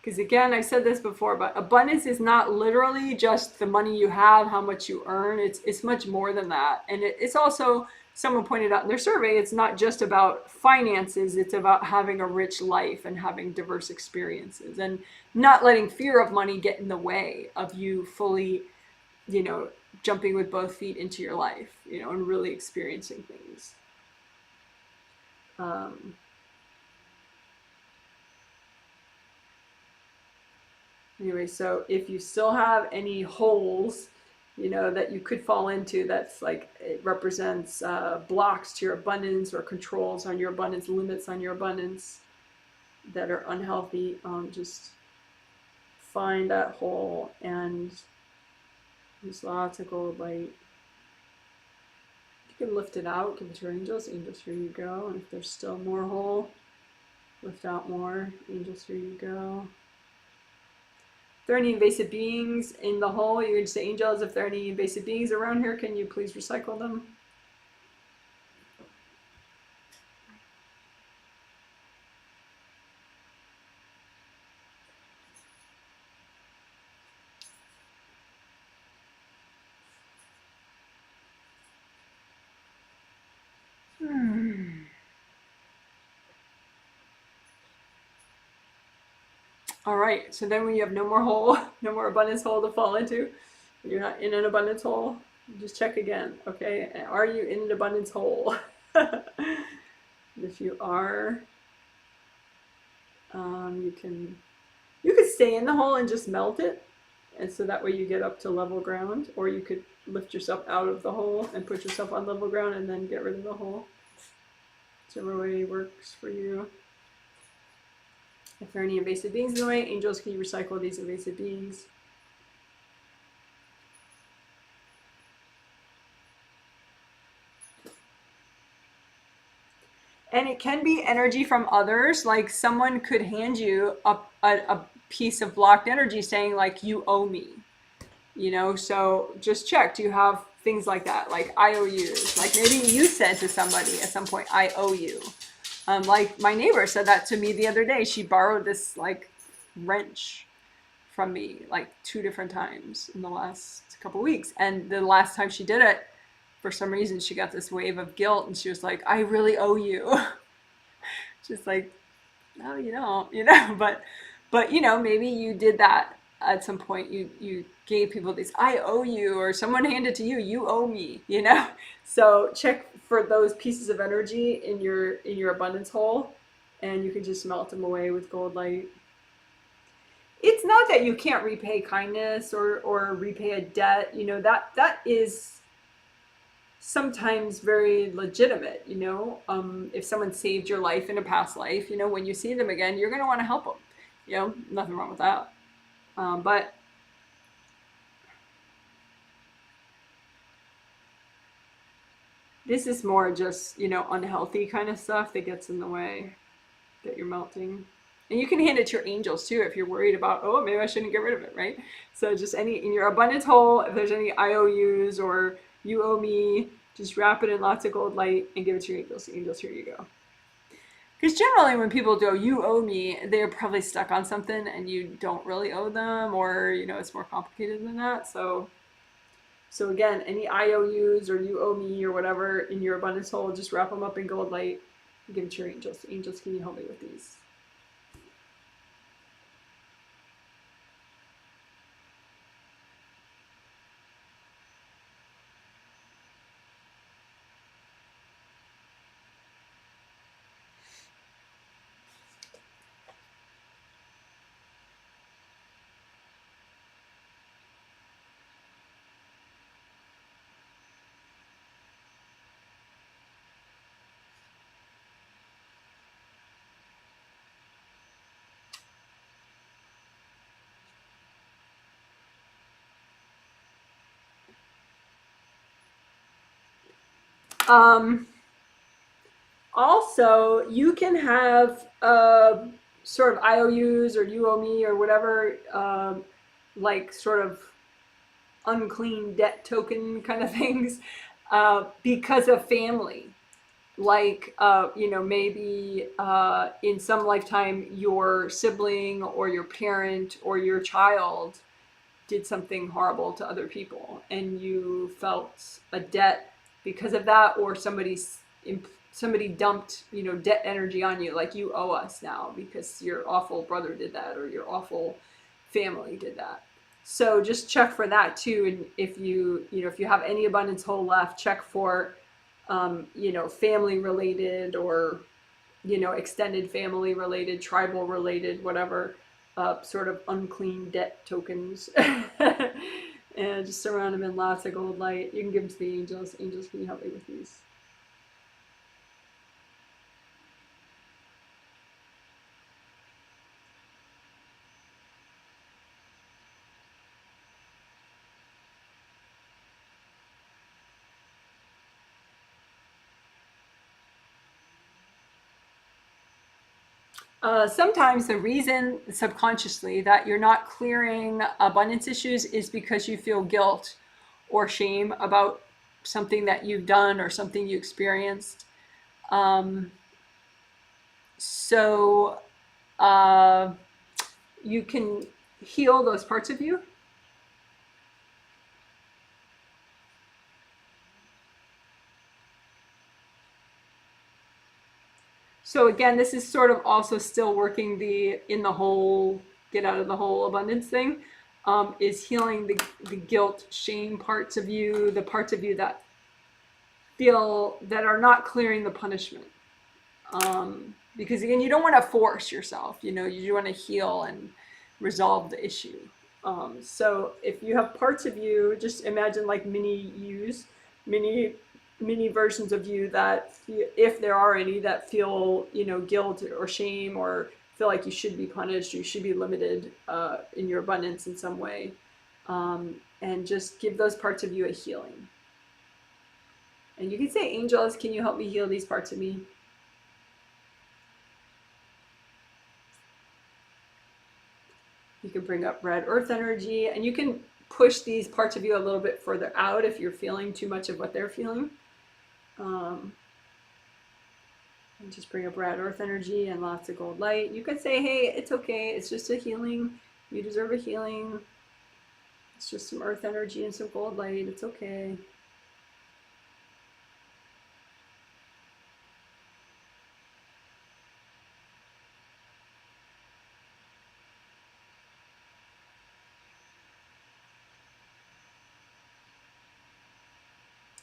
Because again, I said this before, but abundance is not literally just the money you have, how much you earn. It's much more than that. And it's also, someone pointed out in their survey, it's not just about finances, it's about having a rich life and having diverse experiences and not letting fear of money get in the way of you fully, jumping with both feet into your life, and really experiencing things. Anyway, so if you still have any holes, that you could fall into, that's like, it represents blocks to your abundance or controls on your abundance, limits on your abundance, that are unhealthy, just find that hole and use lots of gold light. You can lift it out, give it to your angels. Angels, here you go. And if there's still more hole, lift out more. Angels, here you go. If there are any invasive beings in the hole, you can say, angels, if there are any invasive beings around here, can you please recycle them? All right, so then when you have no more hole, no more abundance hole to fall into, you're not in an abundance hole, just check again, okay? Are you in an abundance hole? If you are, you can stay in the hole and just melt it, and so that way you get up to level ground, or you could lift yourself out of the hole and put yourself on level ground and then get rid of the hole. Whichever way works for you. If there are any invasive beings in the way, angels, can you recycle these invasive beings? And it can be energy from others, like someone could hand you a piece of blocked energy saying like, you owe me, you know, so just check, do you have things like that, like IOUs, like maybe you said to somebody at some point, I owe you. Like my neighbor said that to me the other day. She borrowed this like wrench from me like 2 different times in the last couple weeks. And the last time she did it, for some reason, she got this wave of guilt and she was like, I really owe you. She's like, no, you don't, you know, but you know, maybe you did that at some point. You gave people these, I owe you, or someone handed to you, you owe me, you know? So check for those pieces of energy in your abundance hole, and you can just melt them away with gold light. It's not that you can't repay kindness or repay a debt, you know, that is sometimes very legitimate, you know. If someone saved your life in a past life, you know, when you see them again, you're going to want to help them, you know, nothing wrong with that. But this is more just, you know, unhealthy kind of stuff that gets in the way that you're melting. And you can hand it to your angels too if you're worried about, oh, maybe I shouldn't get rid of it, right? So just any, in your abundance hole, if there's any IOUs or you owe me, just wrap it in lots of gold light and give it to your angels. Angels, here you go. Because generally when people go, you owe me, they're probably stuck on something and you don't really owe them, or, you know, it's more complicated than that. So again, any IOUs or you owe me or whatever in your abundance hole, just wrap them up in gold light and give it to your angels. Angels, can you help me with these? Also, you can have sort of IOUs or you owe me or whatever, like sort of unclean debt token kind of things, because of family. Like, you know, maybe in some lifetime your sibling or your parent or your child did something horrible to other people and you felt a debt because of that, or somebody dumped, you know, debt energy on you, like you owe us now because your awful brother did that or your awful family did that. So just check for that too. And if you know, if you have any abundance hole left, check for you know, family related or, you know, extended family related, tribal related, whatever, sort of unclean debt tokens. And just surround them in lots of gold light. You can give them to the angels. Angels, can you help me with these? Sometimes the reason subconsciously that you're not clearing abundance issues is because you feel guilt or shame about something that you've done or something you experienced. Um, so uh, you can heal those parts of you. So again, this is sort of also still working the in the hole, get out of the hole abundance thing, is healing the guilt, shame parts of you, the parts of you that feel that are not clearing the punishment. Because again, you don't want to force yourself, you want to heal and resolve the issue. So if you have parts of you, just imagine like mini yous, mini mini versions of you that, if there are any, that feel, guilt or shame or feel like you should be punished or you should be limited in your abundance in some way. And just give those parts of you a healing. And you can say, angels, can you help me heal these parts of me? You can bring up red earth energy, and you can push these parts of you a little bit further out if you're feeling too much of what they're feeling. And just bring up red earth energy and lots of gold light. You could say, hey, it's okay. It's just a healing. You deserve a healing. It's just some earth energy and some gold light. It's okay.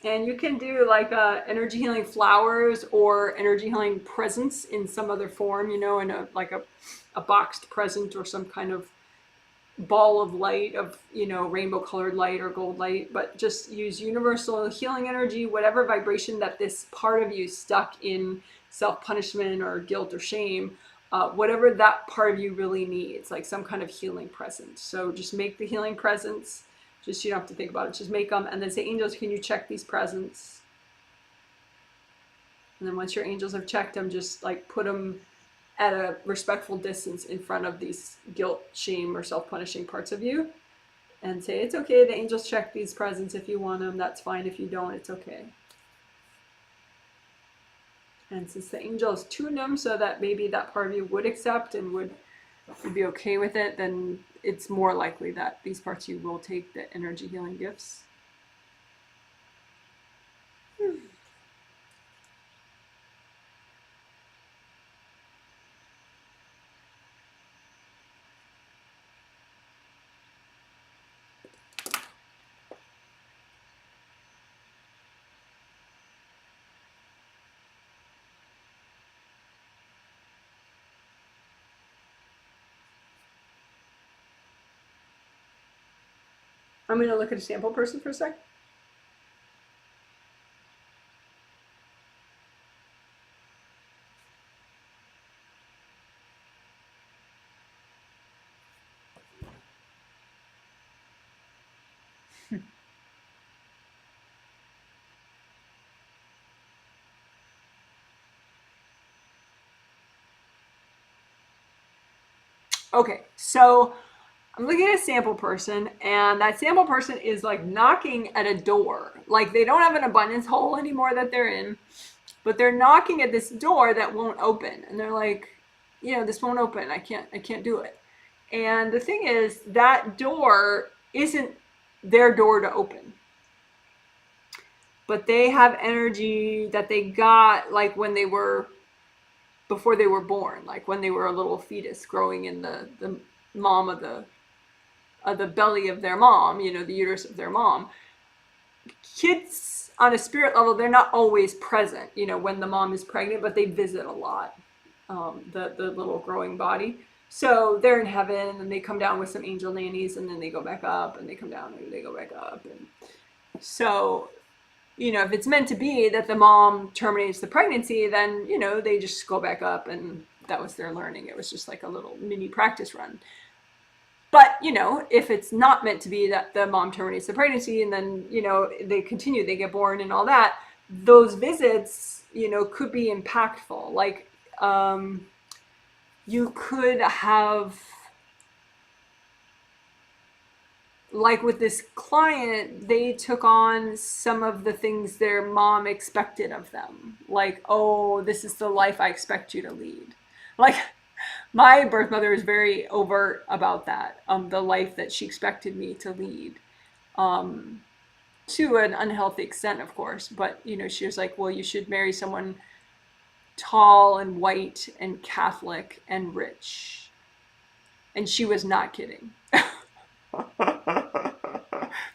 And you can do like energy healing flowers or energy healing presents in some other form, in a boxed present or some kind of ball of light of, rainbow colored light or gold light. But just use universal healing energy, whatever vibration that this part of you stuck in self-punishment or guilt or shame, whatever that part of you really needs, like some kind of healing present. So just make the healing presents. Just, you don't have to think about it. Just make them and then say, angels, can you check these presents? And then once your angels have checked them, just like put them at a respectful distance in front of these guilt, shame, or self-punishing parts of you. And say, it's okay, the angels check these presents. If you want them, that's fine. If you don't, it's okay. And since the angels tune them so that maybe that part of you would accept and would be okay with it, then it's more likely that these parts of you will take the energy healing gifts. I'm going to look at a sample person for a sec. Okay, so I'm looking at a sample person, and that sample person is like knocking at a door. Like they don't have an abundance hole anymore that they're in, but they're knocking at this door that won't open. And they're like, this won't open. I can't do it. And the thing is, that door isn't their door to open. But they have energy that they got like before they were born, like when they were a little fetus growing in the mom of the belly of their mom, the uterus of their mom. Kids on a spirit level, they're not always present, when the mom is pregnant, but they visit a lot, the little growing body. So they're in heaven and they come down with some angel nannies and then they go back up and they come down and they go back up. And so, if it's meant to be that the mom terminates the pregnancy, then, they just go back up and that was their learning. It was just like a little mini practice run. But, if it's not meant to be that the mom terminates the pregnancy and then, they continue, they get born and all that, those visits, could be impactful. Like, you could have, like with this client, they took on some of the things their mom expected of them. Like, oh, this is the life I expect you to lead. Like, my birth mother is very overt about that, the life that she expected me to lead. Um, to an unhealthy extent, of course, but she was like, well, you should marry someone tall and white and Catholic and rich. And she was not kidding.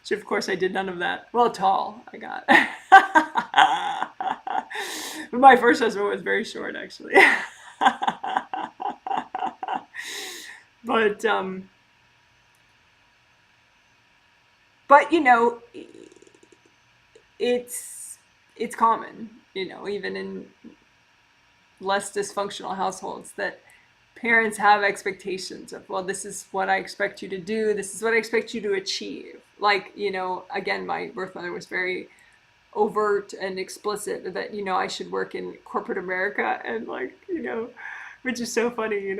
So of course I did none of that. Well, tall I got. My first husband was very short, actually. but but it's common, even in less dysfunctional households, that parents have expectations of, well, this is what I expect you to do, this is what I expect you to achieve. Like, again, my birth mother was very overt and explicit that, I should work in corporate America, and like, which is so funny,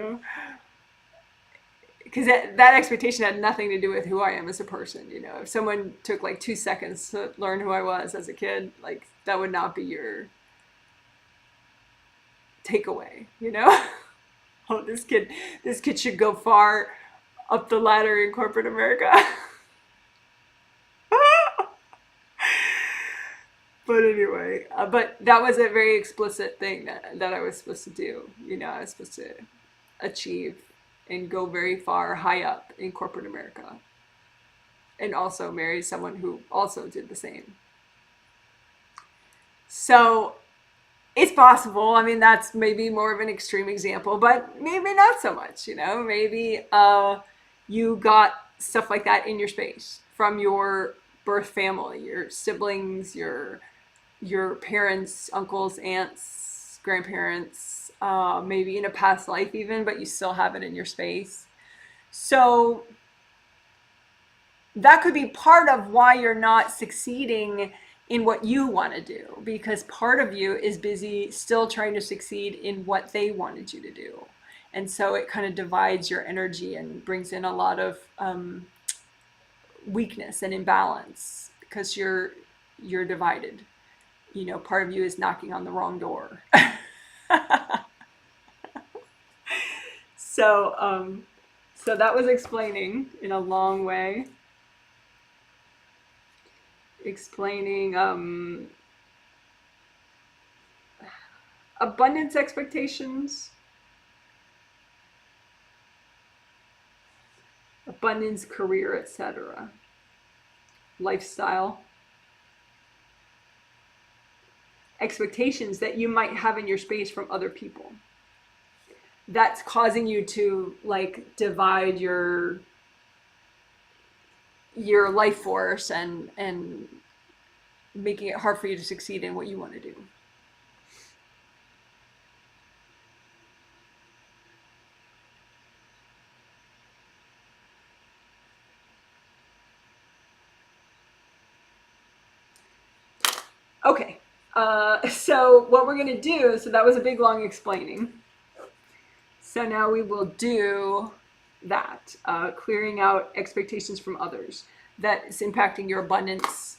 because that expectation had nothing to do with who I am as a person. If someone took like 2 seconds to learn who I was as a kid, like, that would not be your takeaway. Oh, this kid should go far up the ladder in corporate America. But anyway, but that was a very explicit thing that I was supposed to do. I was supposed to achieve and go very far, high up in corporate America, and also marry someone who also did the same. So it's possible. I mean, that's maybe more of an extreme example, but maybe not so much. Maybe you got stuff like that in your space from your birth family, your siblings, your parents, uncles, aunts, grandparents, maybe in a past life even, but you still have it in your space. So that could be part of why you're not succeeding in what you want to do, because part of you is busy still trying to succeed in what they wanted you to do. And so it kind of divides your energy and brings in a lot of weakness and imbalance, because you're divided. Part of you is knocking on the wrong door. So that was explaining in a long way. Explaining abundance expectations, abundance, career, etc., lifestyle, expectations that you might have in your space from other people. That's causing you to like divide your life force and making it hard for you to succeed in what you want to do. Okay, so what we're going to do, so that was a big long explaining. So now we will do that, clearing out expectations from others that's impacting your abundance,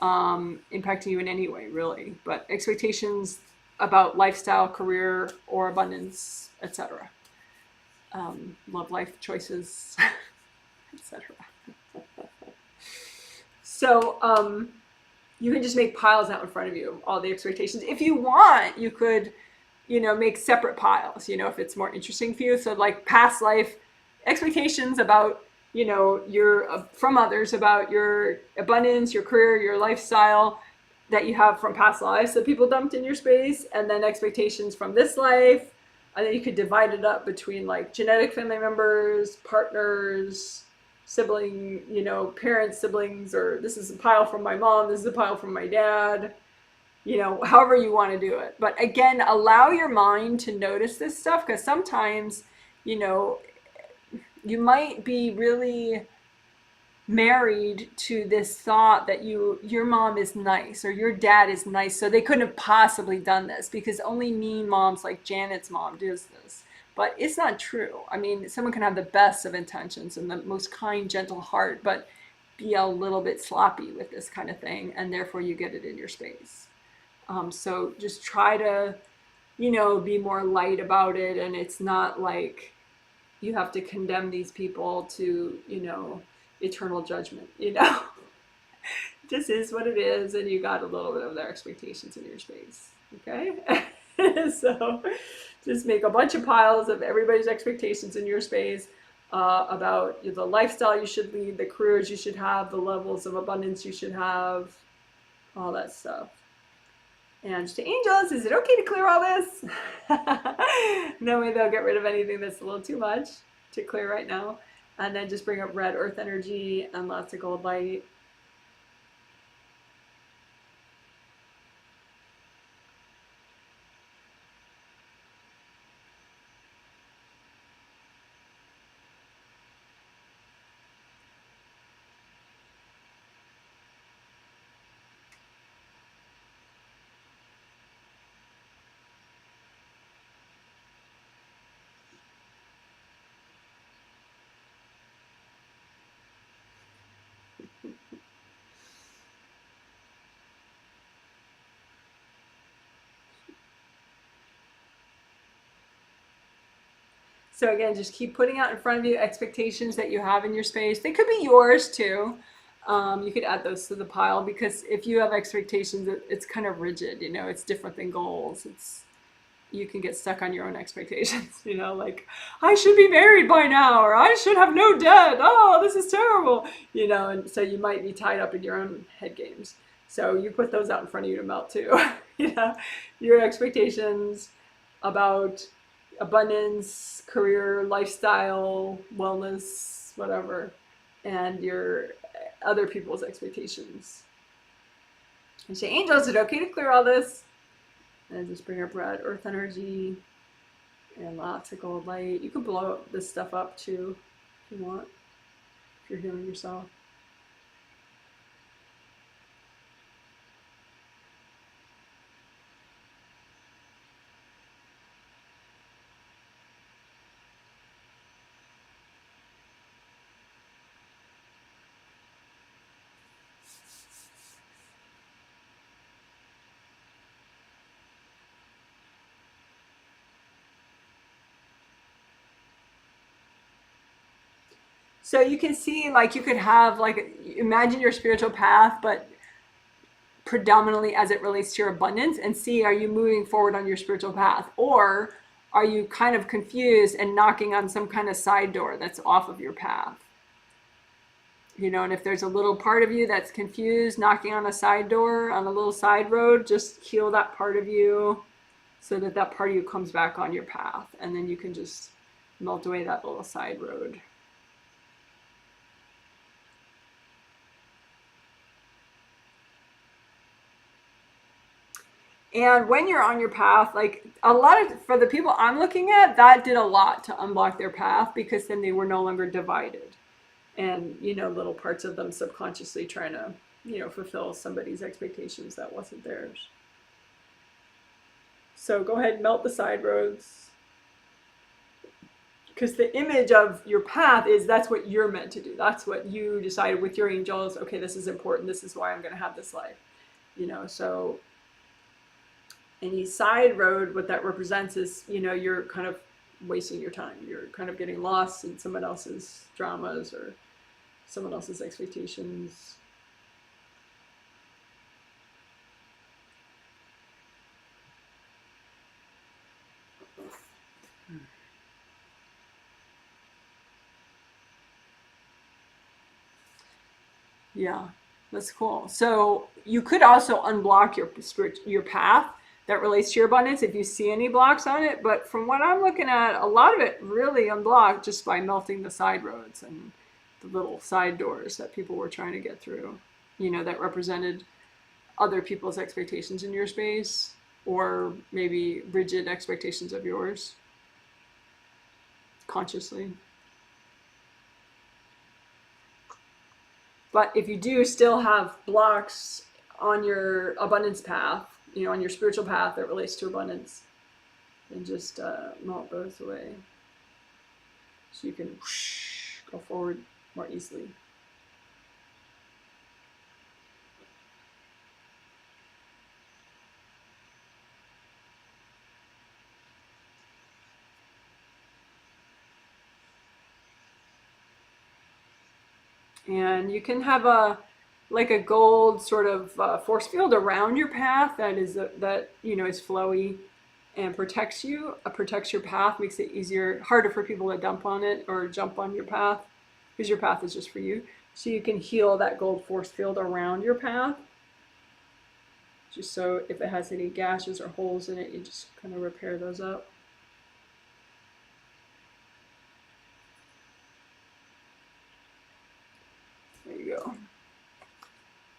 impacting you in any way, really. But expectations about lifestyle, career, or abundance, etc. Love life choices, etc. So you can just make piles out in front of you of all the expectations. If you want, you could, make separate piles, if it's more interesting for you. So like past life expectations about, your from others about your abundance, your career, your lifestyle that you have from past lives that people dumped in your space, and then expectations from this life. And then you could divide it up between like genetic family members, partners, sibling, parents, siblings, or this is a pile from my mom, this is a pile from my dad, however you want to do it. But again, allow your mind to notice this stuff, because sometimes, you might be really married to this thought that your mom is nice or your dad is nice, so they couldn't have possibly done this because only mean moms like Janet's mom does this. but it's not true. I mean, someone can have the best of intentions and the most kind, gentle heart, but be a little bit sloppy with this kind of thing, and therefore you get it in your space. So just try to, be more light about it, and it's not like you have to condemn these people to, eternal judgment, This is what it is, and you got a little bit of their expectations in your space, okay? So just make a bunch of piles of everybody's expectations in your space about the lifestyle you should lead, the careers you should have, the levels of abundance you should have, all that stuff. And to angels, is it okay to clear all this? No way they'll get rid of anything that's a little too much to clear right now. And then just bring up red earth energy and lots of gold light. So again, just keep putting out in front of you expectations that you have in your space. They could be yours too. You could add those to the pile, because if you have expectations, it's kind of rigid, it's different than goals. You can get stuck on your own expectations, like I should be married by now, or I should have no debt. Oh, this is terrible, and so you might be tied up in your own head games. So you put those out in front of you to melt too, your expectations about abundance, career, lifestyle, wellness, whatever, and your other people's expectations. And say, angels, is it okay to clear all this? And just bring up red earth energy and lots of gold light. You can blow this stuff up too if you want, if you're healing yourself. So you can see, like, you could have, like, imagine your spiritual path, but predominantly as it relates to your abundance, and see, are you moving forward on your spiritual path? Or are you kind of confused and knocking on some kind of side door that's off of your path? And if there's a little part of you that's confused, knocking on a side door, on a little side road, just heal that part of you so that that part of you comes back on your path. And then you can just melt away that little side road. And when you're on your path, like for the people I'm looking at, that did a lot to unblock their path, because then they were no longer divided. And, little parts of them subconsciously trying to, fulfill somebody's expectations that wasn't theirs. So go ahead and melt the side roads. Because the image of your path is, that's what you're meant to do. That's what you decided with your angels. Okay, this is important. This is why I'm going to have this life. So any side road, what that represents is, you're kind of wasting your time. You're kind of getting lost in someone else's dramas or someone else's expectations. Yeah, that's cool. So you could also unblock your path that relates to your abundance if you see any blocks on it. But from what I'm looking at, a lot of it really unblocked just by melting the side roads and the little side doors that people were trying to get through, that represented other people's expectations in your space, or maybe rigid expectations of yours consciously. But if you do still have blocks on your abundance path, on your spiritual path that relates to abundance, and just melt those away. So you can whoosh, go forward more easily. And you can have a like a gold sort of force field around your path that is that is flowy and protects you. Protects your path, makes it easier, harder for people to dump on it or jump on your path because your path is just for you. So you can heal that gold force field around your path. Just so if it has any gashes or holes in it, you just kind of repair those up. There you go.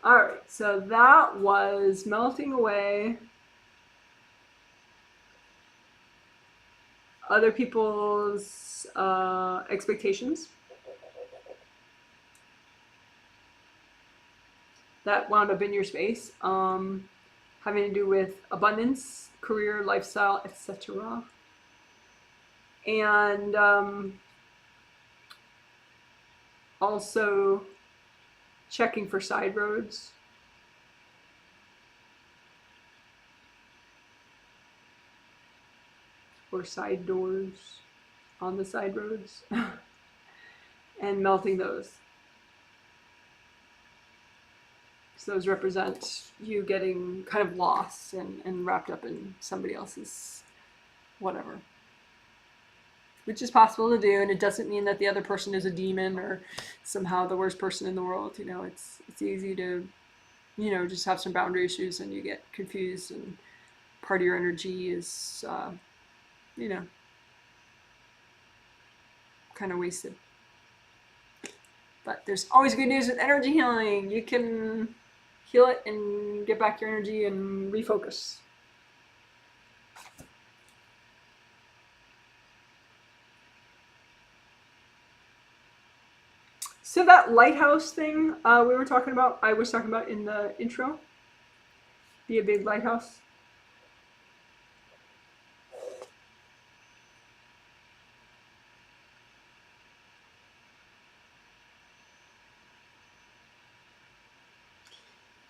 All right, so that was melting away other people's expectations that wound up in your space, having to do with abundance, career, lifestyle, etc. And also checking for side roads. Or side doors on the side roads. And melting those. So those represent you getting kind of lost and wrapped up in somebody else's whatever. Which is possible to do, and it doesn't mean that the other person is a demon or somehow the worst person in the world. It's easy to, just have some boundary issues and you get confused, and part of your energy is, kind of wasted. But there's always good news with energy healing. You can heal it and get back your energy and refocus. So that lighthouse thing I was talking about in the intro. Be a big lighthouse.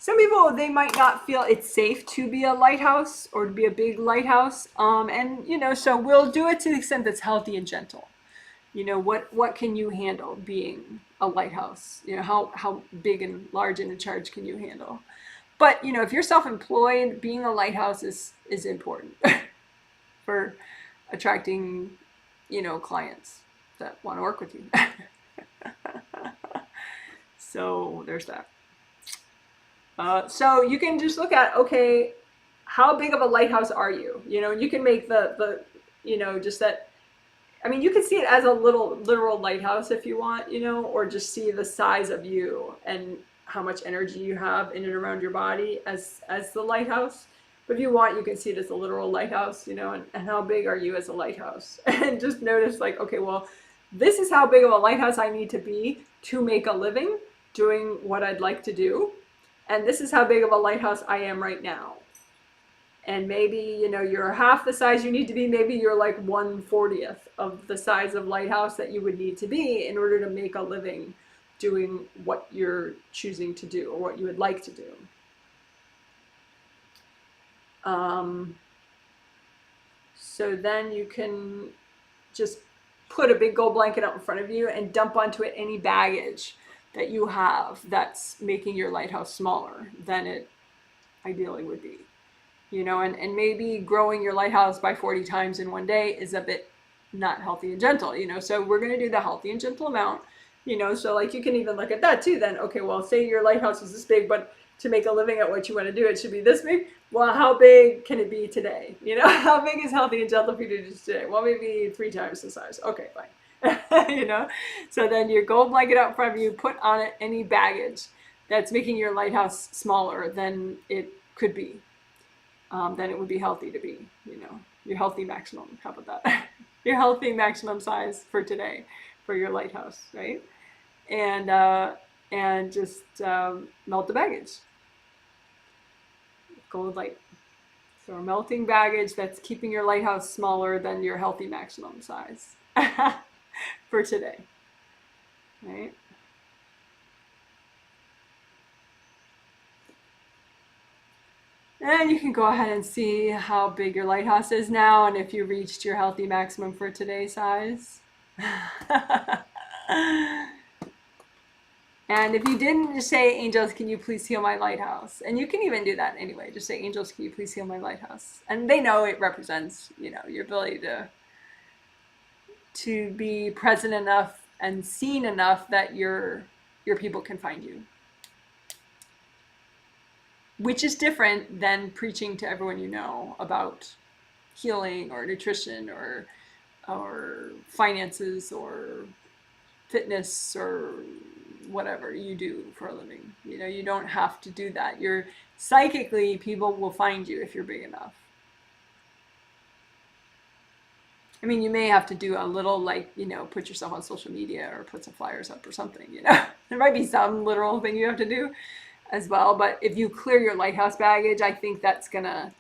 Some people, they might not feel it's safe to be a lighthouse or to be a big lighthouse. So we'll do it to the extent that's healthy and gentle. What can you handle being a lighthouse? How big and large and in charge can you handle? But, if you're self-employed, being a lighthouse is important for attracting, clients that want to work with you. So there's that. So you can just look at, okay, how big of a lighthouse are you? You can make just that. You can see it as a literal lighthouse if you want, or just see the size of you and how much energy you have in and around your body as the lighthouse. But if you want, you can see it as a literal lighthouse, and how big are you as a lighthouse? And just notice okay, well, this is how big of a lighthouse I need to be to make a living doing what I'd like to do. And this is how big of a lighthouse I am right now. And maybe, you're half the size you need to be. Maybe you're like 1/40th of the size of lighthouse that you would need to be in order to make a living doing what you're choosing to do or what you would like to do. So then you can just put a big gold blanket out in front of you and dump onto it any baggage that you have that's making your lighthouse smaller than it ideally would be. And maybe growing your lighthouse by 40 times in one day is a bit not healthy and gentle, so we're going to do the healthy and gentle amount, so you can even look at that too then. Okay, well, say your lighthouse is this big, but to make a living at what you want to do, it should be this big. Well, how big can it be today? How big is healthy and gentle for you to do today? Well, maybe 3 times the size. Okay, fine. So then your gold blanket out in front of you, put on it any baggage that's making your lighthouse smaller than it could be. Then it would be healthy to be, your healthy maximum. How about that? Your healthy maximum size for today for your lighthouse, right? And just melt the baggage. Gold light. So we're melting baggage that's keeping your lighthouse smaller than your healthy maximum size for today, right? And you can go ahead and see how big your lighthouse is now and if you reached your healthy maximum for today's size. And if you didn't, just say, angels, can you please heal my lighthouse? And you can even do that anyway. Just say, angels, can you please heal my lighthouse? And they know it represents, you know, your ability to be present enough and seen enough that your people can find you. Which is different than preaching to everyone you know about healing or nutrition or finances or fitness or whatever you do for a living. You know, you don't have to do that. You're psychically, people will find you if you're big enough. I mean, you may have to do a little, like, you know, put yourself on social media or put some flyers up or something, you know. There might be some literal thing you have to do as well. But if you clear your lighthouse baggage, I think that's going to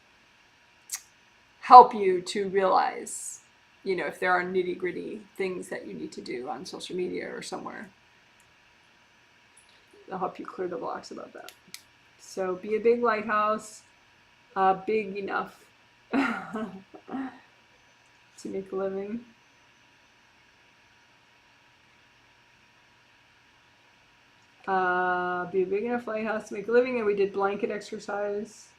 help you to realize, you know, if there are nitty gritty things that you need to do on social media or somewhere. They'll help you clear the blocks about that. So be a big lighthouse, big enough to make a living. Be a big enough lighthouse to make a living. And we did blanket exercise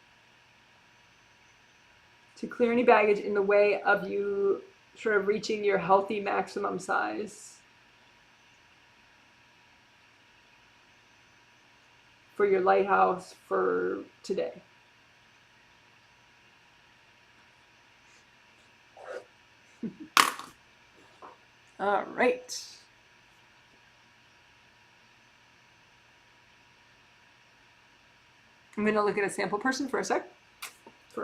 to clear any baggage in the way of you sort of reaching your healthy maximum size for your lighthouse for today. All right. I'm going to look at a sample person for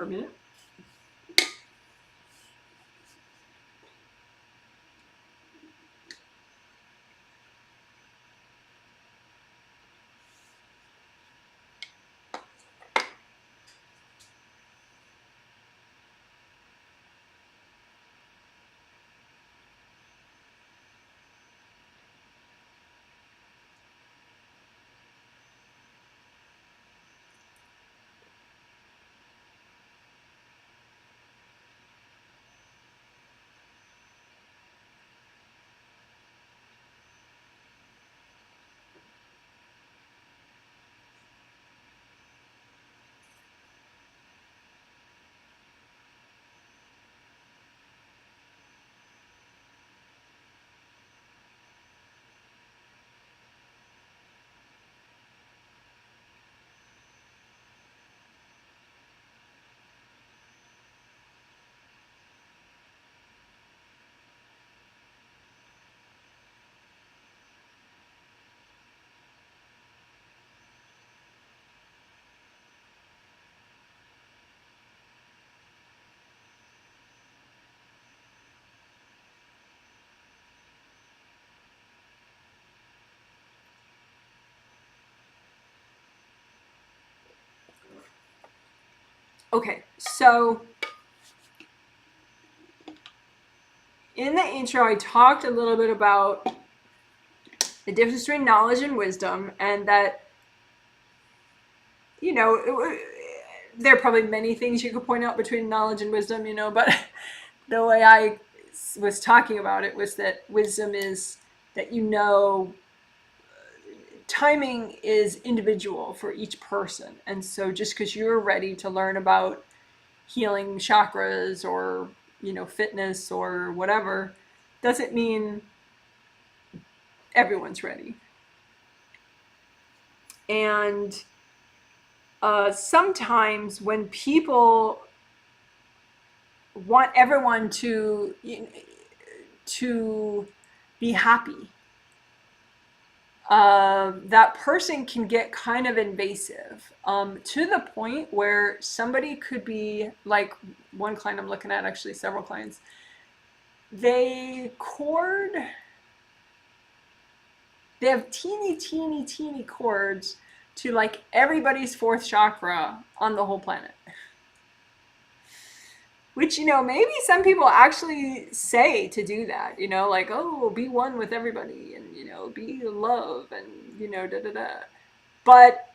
a minute. Okay, so in the intro, I talked a little bit about the difference between knowledge and wisdom, and that, you know, there are probably many things you could point out between knowledge and wisdom, you know, but the way I was talking about it was that wisdom is that, you know, timing is individual for each person. And so just because you're ready to learn about healing chakras or, you know, fitness or whatever, doesn't mean everyone's ready. And sometimes when people want everyone to be happy, that person can get kind of invasive, to the point where somebody could be, like one client I'm looking at, actually several clients, they have teeny cords to like everybody's fourth chakra on the whole planet. Which, maybe some people actually say to do that, like, oh, be one with everybody and, be love and, da da da. But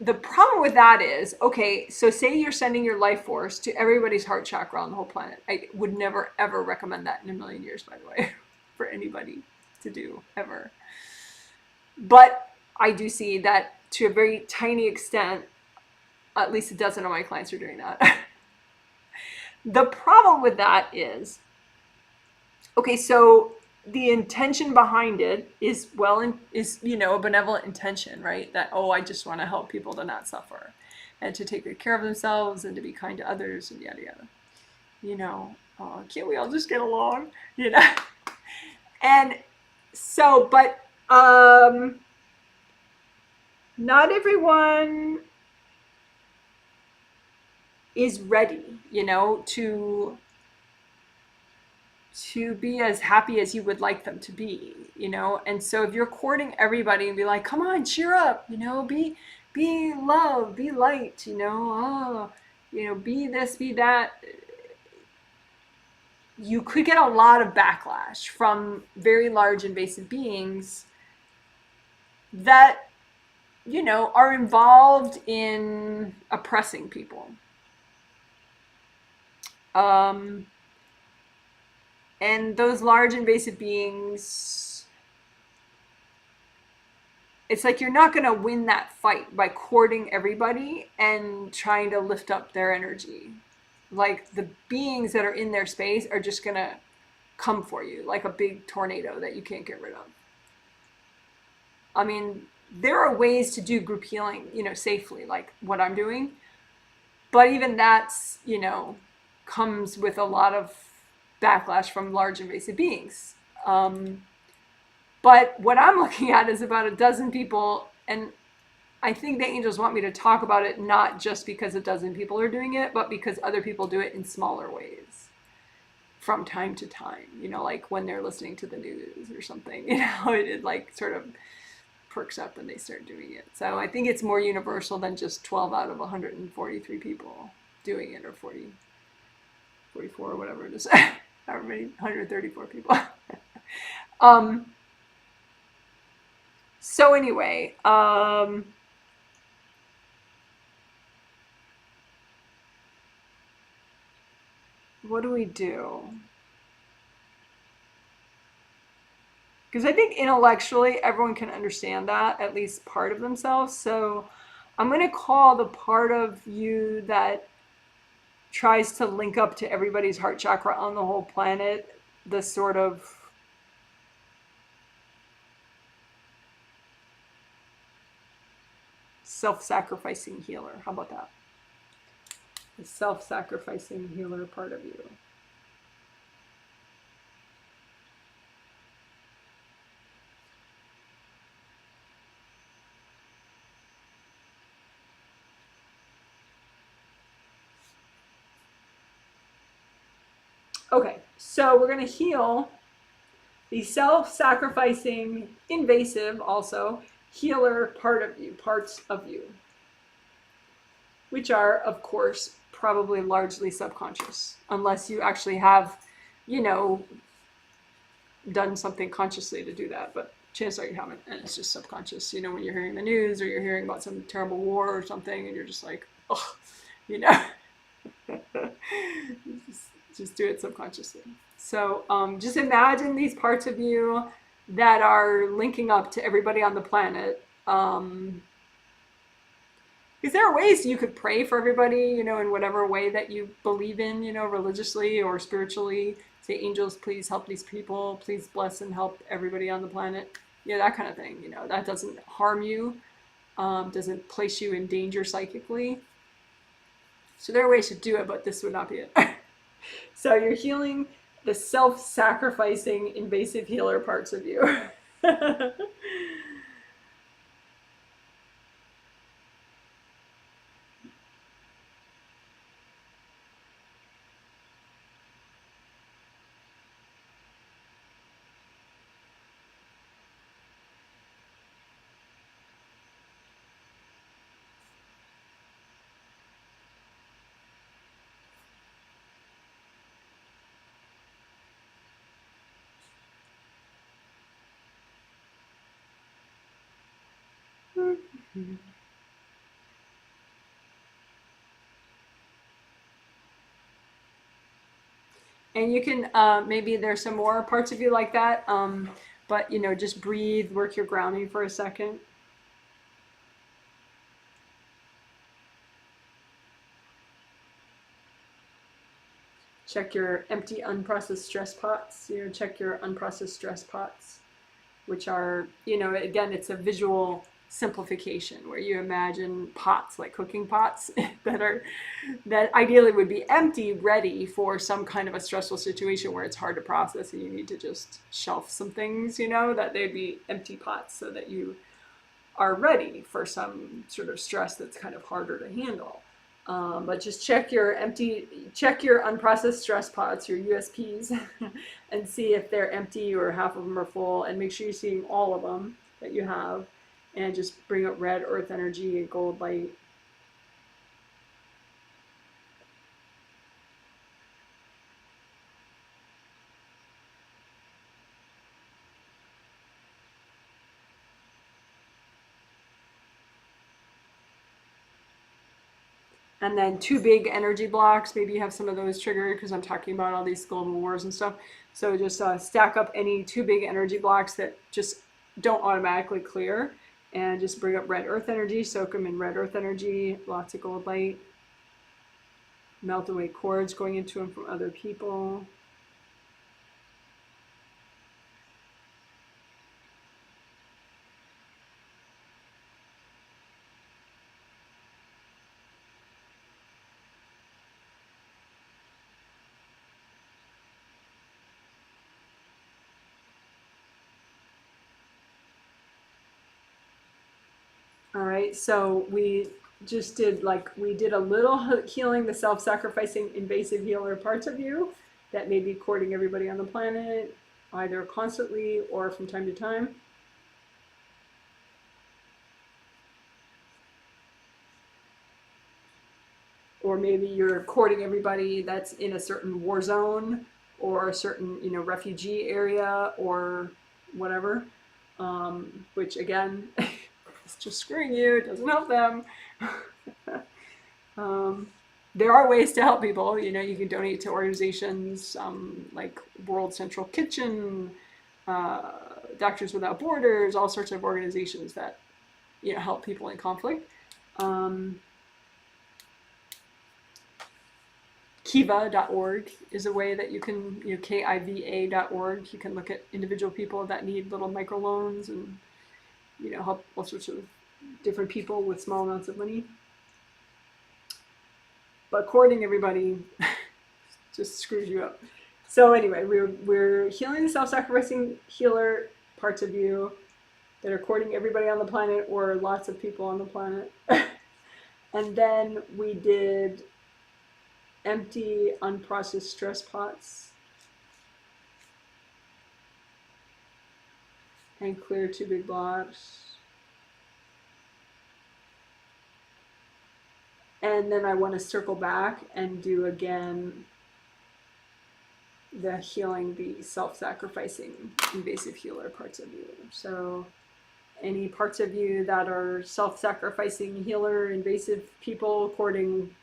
the problem with that is, okay, so say you're sending your life force to everybody's heart chakra on the whole planet. I would never, ever recommend that in a million years, by the way, for anybody to do, ever. But I do see that to a very tiny extent, at least a dozen of my clients are doing that. The problem with that is, okay, so the intention behind it is a benevolent intention, right? That, oh, I just want to help people to not suffer and to take good care of themselves and to be kind to others and yada yada. Can't we all just get along? And so, but not everyone is ready, to be as happy as you would like them to be, and so if you're courting everybody and be like, come on, cheer up, be love, be light, be this, be that, you could get a lot of backlash from very large invasive beings that are involved in oppressing people. And those large invasive beings, it's like you're not going to win that fight by courting everybody and trying to lift up their energy. Like, the beings that are in their space are just going to come for you like a big tornado that you can't get rid of. I mean, there are ways to do group healing, safely, like what I'm doing. But even that's, comes with a lot of backlash from large invasive beings. But what I'm looking at is about a dozen people, and I think the angels want me to talk about it not just because a dozen people are doing it, but because other people do it in smaller ways from time to time, like when they're listening to the news or something, it like sort of perks up and they start doing it. So I think it's more universal than just 12 out of 143 people doing it, or 40, 44 or whatever it is, however many, 134 people. So anyway, what do we do? Because I think intellectually everyone can understand that, at least part of themselves. So I'm going to call the part of you that tries to link up to everybody's heart chakra on the whole planet the sort of self-sacrificing healer. How about that? The self-sacrificing healer part of you. Okay, so we're going to heal the self-sacrificing, invasive, also, healer parts of you, which are, of course, probably largely subconscious, unless you actually have, done something consciously to do that. But chances are you haven't, and it's just subconscious. When you're hearing the news or you're hearing about some terrible war or something, and you're just like, oh, just do it subconsciously. So just imagine these parts of you that are linking up to everybody on the planet. Because there are ways you could pray for everybody, in whatever way that you believe in, religiously or spiritually. Say, angels, please help these people. Please bless and help everybody on the planet. That kind of thing. That doesn't harm you, doesn't place you in danger psychically. So there are ways to do it, but this would not be it. So you're healing the self-sacrificing, invasive healer parts of you. And you can, maybe there's some more parts of you like that, but just breathe, work your grounding for a second. Check your empty unprocessed stress pots. Check your unprocessed stress pots, which are, again, it's a visual simplification where you imagine pots like cooking pots that ideally would be empty, ready for some kind of a stressful situation where it's hard to process and you need to just shelf some things, that they'd be empty pots so that you are ready for some sort of stress that's kind of harder to handle. But just check your unprocessed stress pots, your USPs, and see if they're empty or half of them are full, and make sure you're seeing all of them that you have, and just bring up red earth energy and gold light. And then two big energy blocks. Maybe you have some of those triggered because I'm talking about all these global wars and stuff. So just stack up any two big energy blocks that just don't automatically clear, and just bring up red earth energy, soak them in red earth energy, lots of gold light, melt away cords going into them from other people. All right, so we did a little healing the self-sacrificing invasive healer parts of you that may be courting everybody on the planet, either constantly or from time to time. Or maybe you're courting everybody that's in a certain war zone or a certain refugee area or whatever, which again is just screwing you. It doesn't help them. There are ways to help people. You can donate to organizations like World Central Kitchen, Doctors Without Borders, all sorts of organizations that help people in conflict. Kiva.org is a way that you can, kiva.org. You can look at individual people that need little microloans and, help all sorts of different people with small amounts of money. But courting everybody just screws you up. So anyway, we're healing the self-sacrificing healer parts of you that are courting everybody on the planet or lots of people on the planet. And then we did empty unprocessed stress pots and clear two big blocks. And then I want to circle back and do again the healing the self-sacrificing invasive healer parts of you. So any parts of you that are self-sacrificing healer invasive people courting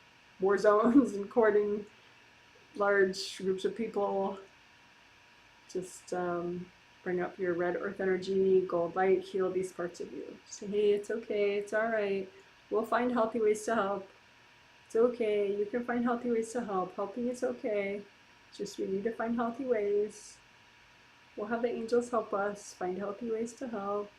war zones and courting large groups of people, just bring up your red earth energy, gold light, heal these parts of you. Say, hey, it's okay, it's all right. We'll find healthy ways to help. It's okay, you can find healthy ways to help. Helping is okay. Just we need to find healthy ways. We'll have the angels help us find healthy ways to help.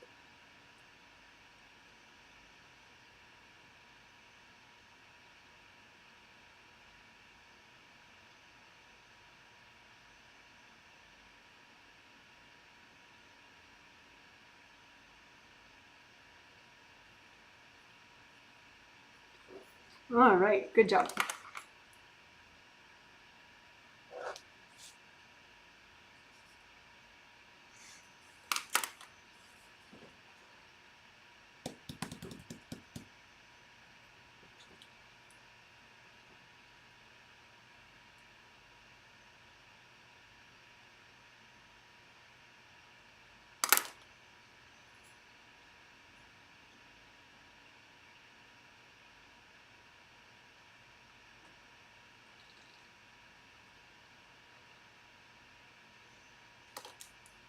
All right, good job.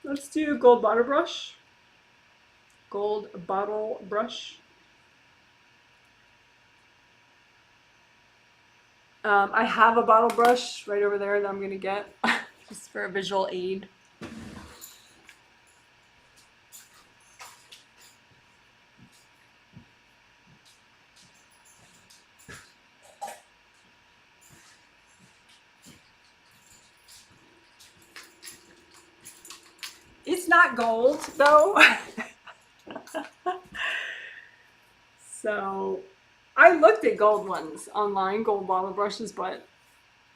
Let's do gold bottle brush. Gold bottle brush. I have a bottle brush right over there that I'm going to get just for a visual aid. It's not gold though. So I looked at gold ones online, gold bottle brushes, but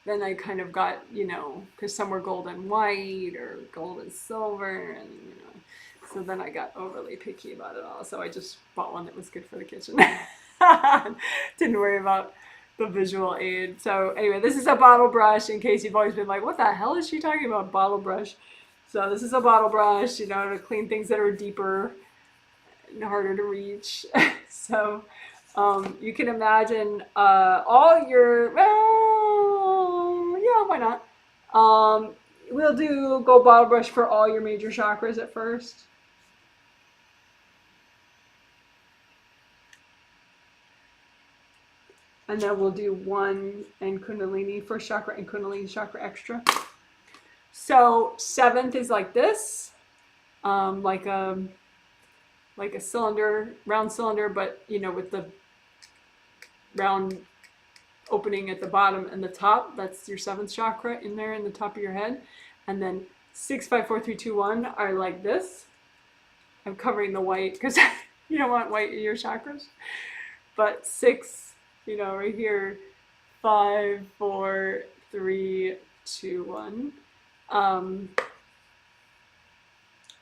then I kind of got, you know, because some were gold and white or gold and silver, and you know, so then I got overly picky about it all. So I just bought one that was good for the kitchen. Didn't worry about the visual aid. So anyway, this is a bottle brush in case you've always been like, what the hell is she talking about, bottle brush? So this is a bottle brush, you know, to clean things that are deeper and harder to reach. So you can imagine all your, well, yeah, why not? We'll do gold bottle brush for all your major chakras at first. And then we'll do one and Kundalini first chakra and Kundalini chakra extra. So 7th is like this, like a cylinder, round cylinder, but you know, with the round opening at the bottom and the top. That's your 7th chakra in there in the top of your head. And then 6, 5, 4, 3, 2, 1 are like this. I'm covering the white because you don't want white in your chakras. But 6, you know, right here, 5, 4, 3, 2, 1.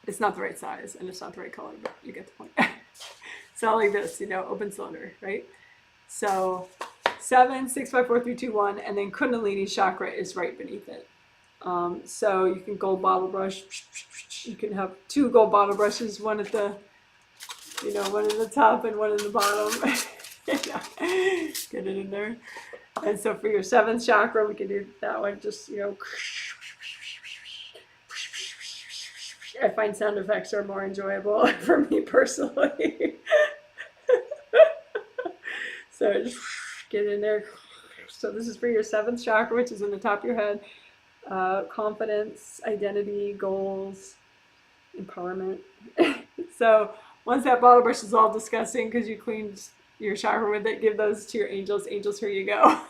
It's not the right size and it's not the right color, but you get the point. It's not like this, you know, open cylinder, right? So 7, 6, 5, 4, 3, 2, 1, and then Kundalini chakra is right beneath it. So you can gold bottle brush. You can have 2 gold bottle brushes, one at the, you know, one in the top and one in the bottom. Get it in there. And so for your 7th chakra, we can do that one. Just, you know, I find sound effects are more enjoyable for me personally. So just get in there. So this is for your 7th chakra, which is in the top of your head. Confidence, identity, goals, empowerment. So once that bottle brush is all disgusting because you cleaned your chakra with it, give those to your angels. Angels, here you go.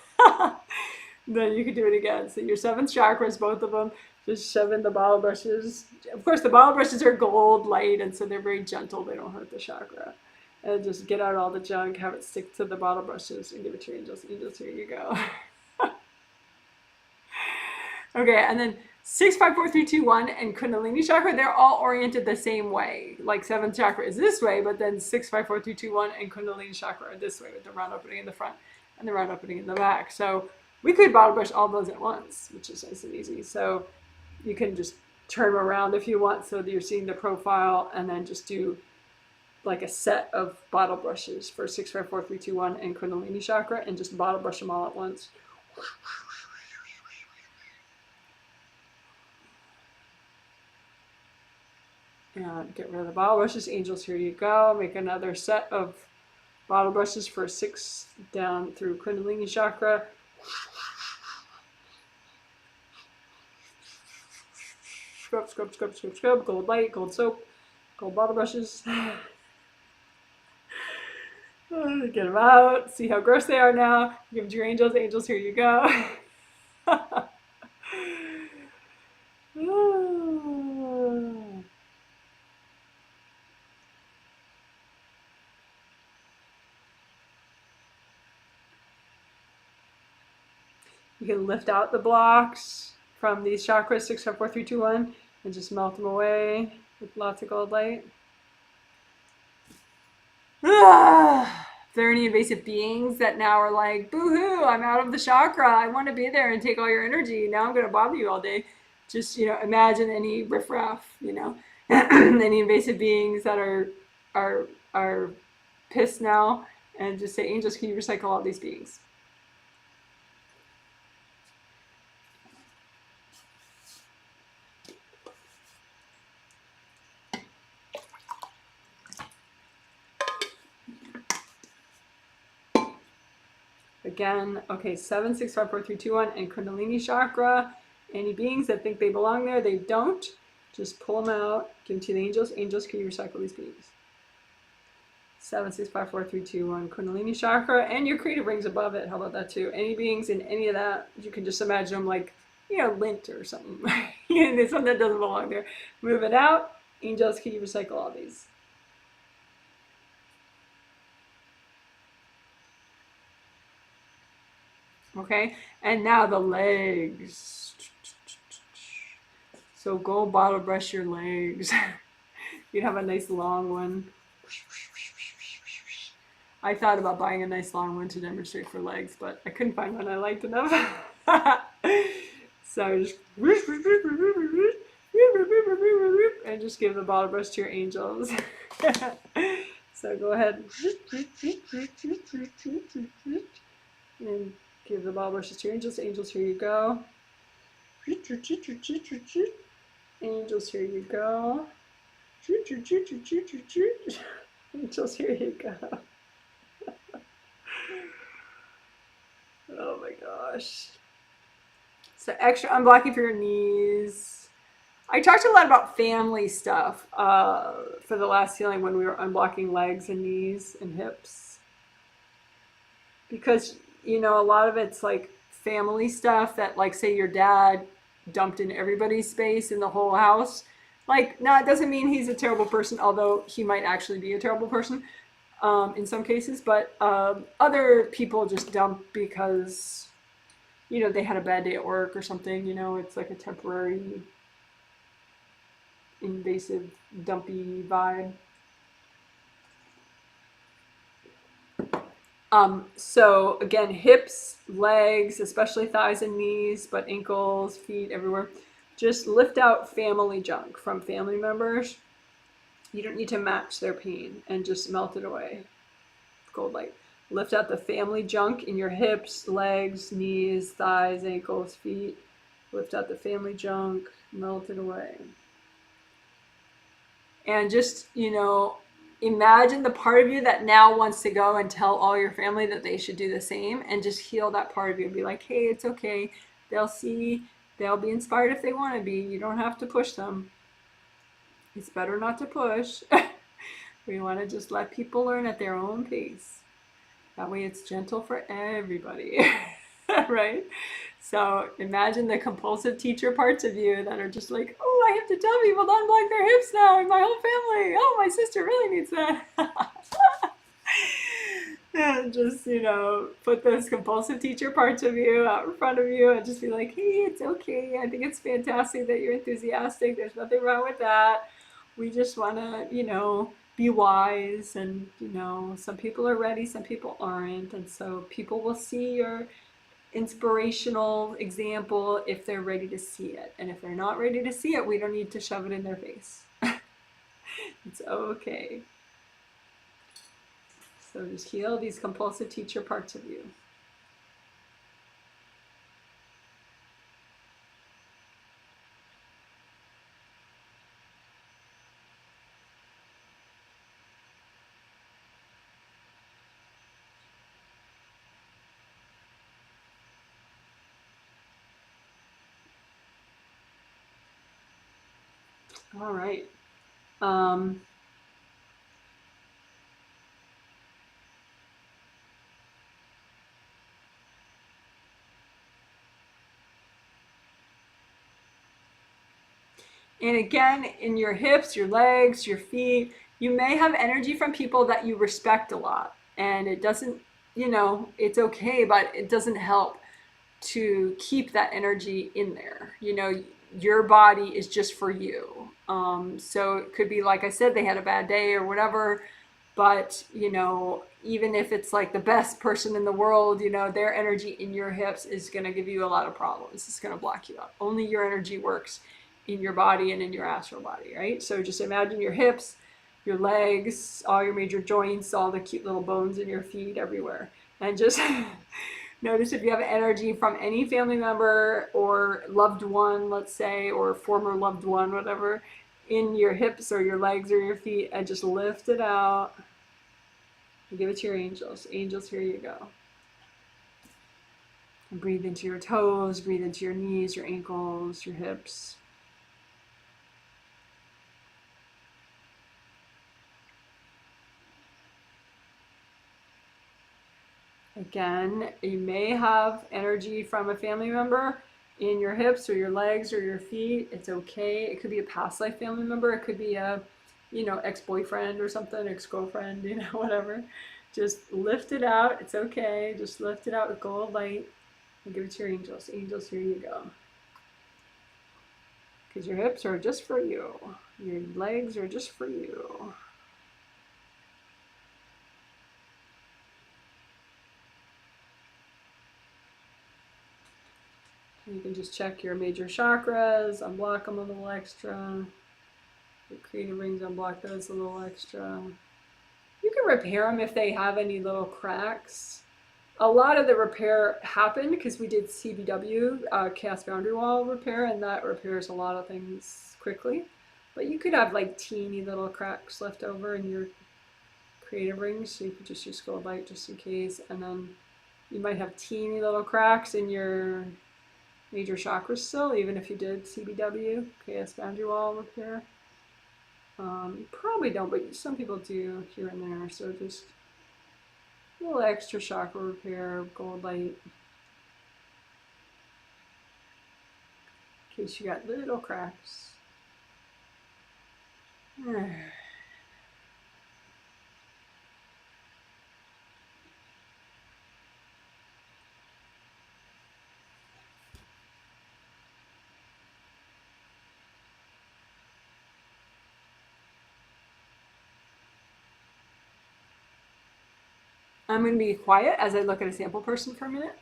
Then you can do it again. So your 7th chakras, both of them, just shove in the bottle brushes. Of course, the bottle brushes are gold light, and so they're very gentle. They don't hurt the chakra. And just get out all the junk, have it stick to the bottle brushes, and give it to your angels. Angels, here you go. Okay, and then 6, 5, 4, 3, 2, 1, and Kundalini chakra, they're all oriented the same way. Like 7th chakra is this way, but then 6, 5, 4, 3, 2, 1, and Kundalini chakra are this way with the round opening in the front and the round opening in the back. So we could bottle brush all those at once, which is nice and easy. So you can just turn them around if you want so that you're seeing the profile, and then just do like a set of bottle brushes for 6, 5, 4, 3, 2, 1, and Kundalini chakra, and just bottle brush them all at once. And get rid of the bottle brushes. Angels, here you go. Make another set of bottle brushes for 6 down through Kundalini chakra. Scrub, scrub, scrub, scrub, scrub. Gold light, gold soap, gold bottle brushes. Get them out. See how gross they are now. Give them to your angels. Angels, here you go. You can lift out the blocks from these chakras, 6, 5, 4, 3, 2, 1, and just melt them away with lots of gold light. If there are any invasive beings that now are like, boo-hoo, I'm out of the chakra, I want to be there and take all your energy, now I'm going to bother you all day. Just, you know, imagine any riffraff, you know, any invasive beings that are pissed now, and just say, angels, can you recycle all these beings? again. Okay, 7, 6, 5, 4, 3, 2, 1, and Kundalini chakra. Any beings that think they belong there, they don't. Just pull them out. Give them to the angels. Angels, can you recycle these beings? 7, 6, 5, 4, 3, 2, 1. Kundalini chakra, and your creative rings above it. How about that too? Any beings in any of that, you can just imagine them like, you know, lint or something. There's something that doesn't belong there. Move it out. Angels, can you recycle all these? Okay, and now the legs. So go bottle brush your legs. You'd have a nice long one. I thought about buying a nice long one to demonstrate for legs, but I couldn't find one I liked enough. So just and just give the bottle brush to your angels. So go ahead and give the bottle brushes to your angels. Angels, here you go. Angels, here you go. Angels, here you go. Oh my gosh. So extra unblocking for your knees. I talked a lot about family stuff for the last healing when we were unblocking legs and knees and hips. Because, you know, a lot of it's like family stuff that, like, say your dad dumped in everybody's space in the whole house. Like, no, it doesn't mean he's a terrible person, although he might actually be a terrible person in some cases. But other people just dump because, you know, they had a bad day at work or something. You know, it's like a temporary invasive, dumpy vibe. So again, hips, legs, especially thighs and knees, but ankles, feet, everywhere. Just lift out family junk from family members. You don't need to match their pain, and just melt it away. Gold light. Lift out the family junk in your hips, legs, knees, thighs, ankles, feet. Lift out the family junk, melt it away. And just, you know, imagine the part of you that now wants to go and tell all your family that they should do the same, and just heal that part of you. Be like, hey, it's okay. They'll see. They'll be inspired if they want to be. You don't have to push them. It's better not to push. We want to just let people learn at their own pace. That way it's gentle for everybody. Right? So imagine the compulsive teacher parts of you that are just like, oh, I have to tell people to unblock their hips now in my whole family. Oh, my sister really needs that. And just, you know, put those compulsive teacher parts of you out in front of you and just be like, hey, it's okay. I think it's fantastic that you're enthusiastic. There's nothing wrong with that. We just want to, you know, be wise. And, you know, some people are ready, some people aren't. And so people will see your inspirational example if they're ready to see it. And if they're not ready to see it, we don't need to shove it in their face. It's okay. So just heal these compulsive teacher parts of you. All right. And again, in your hips, your legs, your feet, you may have energy from people that you respect a lot. And it doesn't, you know, it's okay, but it doesn't help to keep that energy in there. You know, your body is just for you. So it could be, like I said, they had a bad day or whatever. But, you know, even if it's like the best person in the world, you know, their energy in your hips is going to give you a lot of problems. It's going to block you out. Only your energy works in your body and in your astral body, right? So just imagine your hips, your legs, all your major joints, all the cute little bones in your feet, everywhere. And just notice if you have energy from any family member or loved one, let's say, or former loved one, whatever, in your hips or your legs or your feet, and just lift it out and give it to your angels. Angels, here you go. And breathe into your toes, breathe into your knees, your ankles, your hips. Again, you may have energy from a family member in your hips or your legs or your feet. It's okay. It could be a past life family member. It could be a, ex-boyfriend or something, ex-girlfriend, whatever. Just lift it out. It's okay. Just lift it out with gold light and give it to your angels. Angels, here you go. Because your hips are just for you. Your legs are just for you. You can just check your major chakras, unblock them a little extra. Your creative rings, unblock those a little extra. You can repair them if they have any little cracks. A lot of the repair happened because we did CBW, Chaos Boundary Wall repair, and that repairs a lot of things quickly. But you could have like teeny little cracks left over in your creative rings, so you could just use gold light just in case. And then you might have teeny little cracks in your major chakras still, even if you did CBW, Chaos Boundary Wall repair. You probably don't, but some people do here and there. So just a little extra chakra repair, gold light, in case you got little cracks. I'm going to be quiet as I look at a sample person for a minute.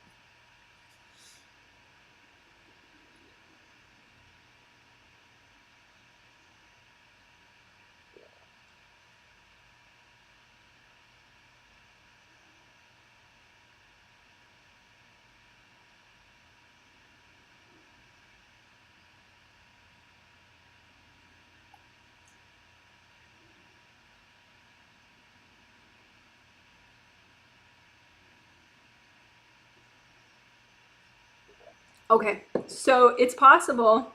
Okay, so it's possible.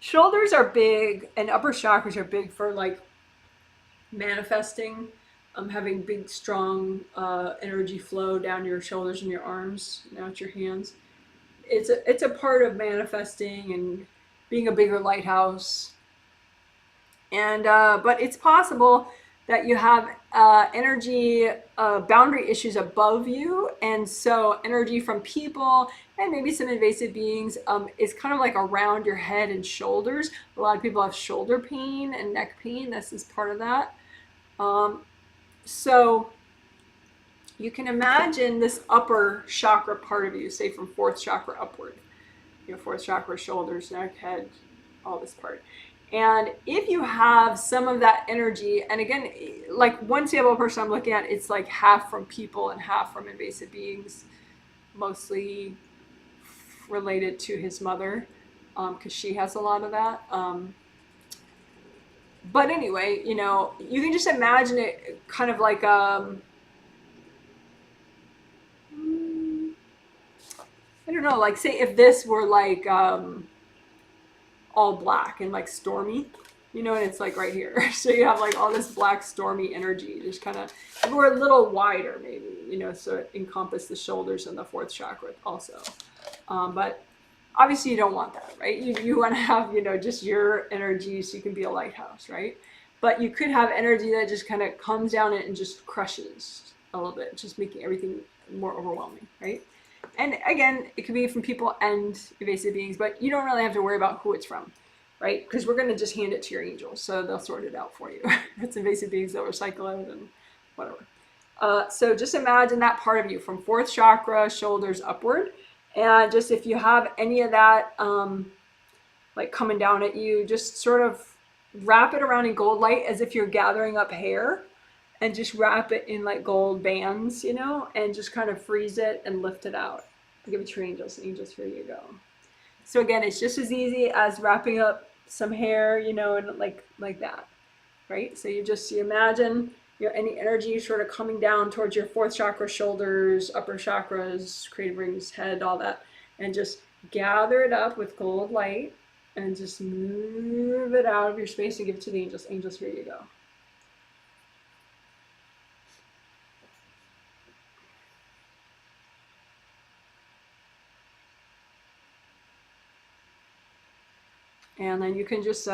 Shoulders are big and upper chakras are big for like manifesting, having big, strong energy flow down your shoulders and your arms, and out your hands. It's a part of manifesting and being a bigger lighthouse. And but it's possible that you have energy boundary issues above you, and so energy from people and maybe some invasive beings is kind of like around your head and shoulders. A lot of people have shoulder pain and neck pain. This is part of that. So you can imagine this upper chakra part of you, say from fourth chakra upward. Fourth chakra, shoulders, neck, head, all this part. And if you have some of that energy, and again, like one sample person I'm looking at, it's like half from people and half from invasive beings, mostly related to his mother, because she has a lot of that. But anyway, you can just imagine it kind of like I don't know, like say if this were like all black and like stormy, and it's like right here. So you have like all this black stormy energy, just kind of, or a little wider maybe, so it encompasses the shoulders and the fourth chakra also. But obviously you don't want that, right? You want to have, just your energy so you can be a lighthouse, right? But you could have energy that just kind of comes down and just crushes a little bit, just making everything more overwhelming, right? And again, it could be from people and invasive beings, but you don't really have to worry about who it's from, right? Because we're going to just hand it to your angels, so they'll sort it out for you. If it's invasive beings, they'll recycle it and whatever. So just imagine that part of you from fourth chakra, shoulders upward. And just if you have any of that like coming down at you, just sort of wrap it around in gold light as if you're gathering up hair. And just wrap it in like gold bands, and just kind of freeze it and lift it out. I'll give it to your angels. Angels, here you go. So again, it's just as easy as wrapping up some hair, and like that, right? So you imagine any energy sort of coming down towards your fourth chakra, shoulders, upper chakras, creative rings, head, all that, and just gather it up with gold light and just move it out of your space and give it to the angels. Angels, here you go. And then you can just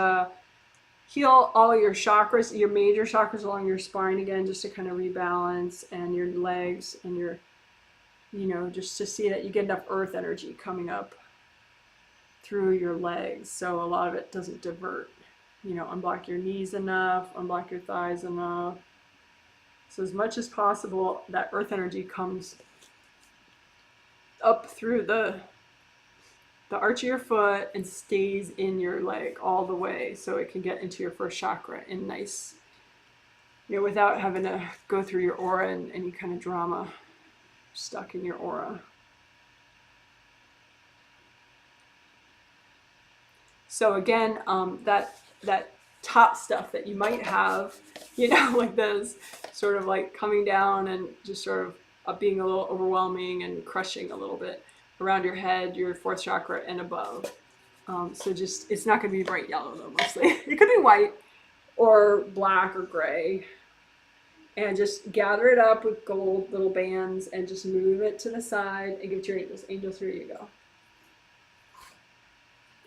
heal all your chakras, your major chakras along your spine again, just to kind of rebalance, and your legs and your, just to see that you get enough earth energy coming up through your legs. So a lot of it doesn't divert. Unblock your knees enough, unblock your thighs enough. So as much as possible, that earth energy comes up through the arch of your foot and stays in your leg all the way, so it can get into your first chakra in nice, without having to go through your aura and any kind of drama stuck in your aura. So again, that top stuff that you might have, like those sort of like coming down and just sort of being a little overwhelming and crushing a little bit around your head, your fourth chakra and above. So just, it's not going to be bright yellow though, mostly. It could be white or black or gray. And just gather it up with gold little bands and just move it to the side and give it to your angels. Angels, here you go.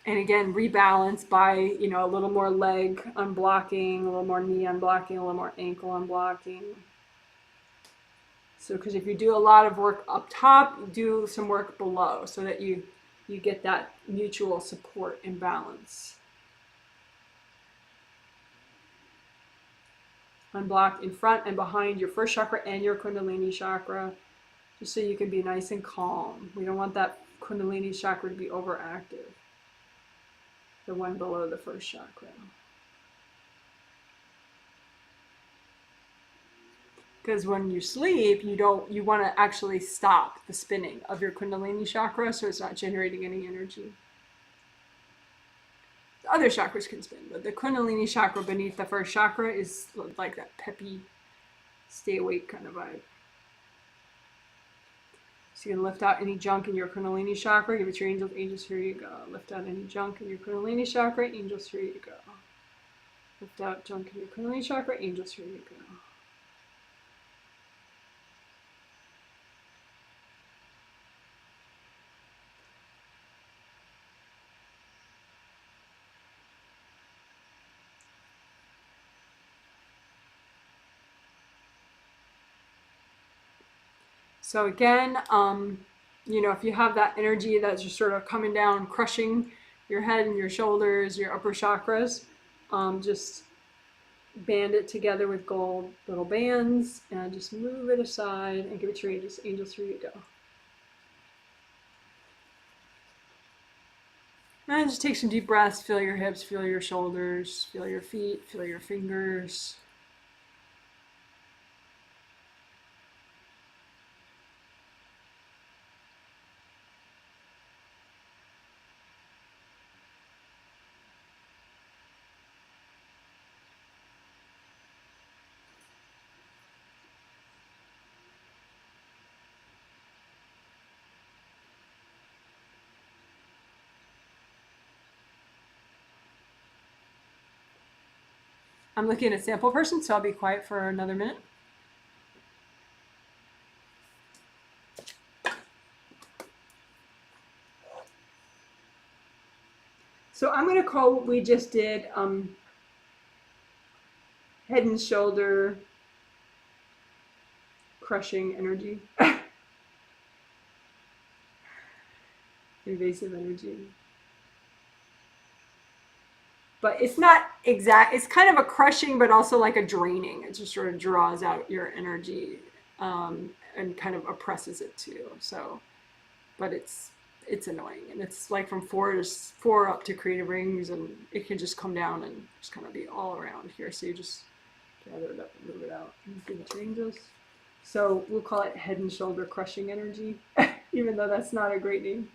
And again, rebalance by, a little more leg unblocking, a little more knee unblocking, a little more ankle unblocking. So, because if you do a lot of work up top, do some work below so that you get that mutual support and balance. Unblock in front and behind your first chakra and your Kundalini chakra, just so you can be nice and calm. We don't want that Kundalini chakra to be overactive, the one below the first chakra. Because when you sleep, you want to actually stop the spinning of your Kundalini chakra so it's not generating any energy. The other chakras can spin, but the Kundalini chakra beneath the first chakra is like that peppy, stay awake kind of vibe. So you can lift out any junk in your Kundalini chakra, give it to your angels. Angels, here you go. Lift out any junk in your Kundalini chakra. Angels, here you go. Lift out junk in your Kundalini chakra. Angels, here you go. So again, if you have that energy that's just sort of coming down, crushing your head and your shoulders, your upper chakras, just band it together with gold little bands and just move it aside and give it to your angels. Angels, here you go. And just take some deep breaths, feel your hips, feel your shoulders, feel your feet, feel your fingers. I'm looking at a sample person, so I'll be quiet for another minute. So I'm going to call what we just did head and shoulder crushing energy. Invasive energy. But it's not exact, it's kind of a crushing, but also like a draining. It just sort of draws out your energy and kind of oppresses it too. So, but it's annoying. And it's like from 4 up to creative rings, and it can just come down and just kind of be all around here. So you just gather it up and move it out and give it to angels. So we'll call it head and shoulder crushing energy, even though that's not a great name.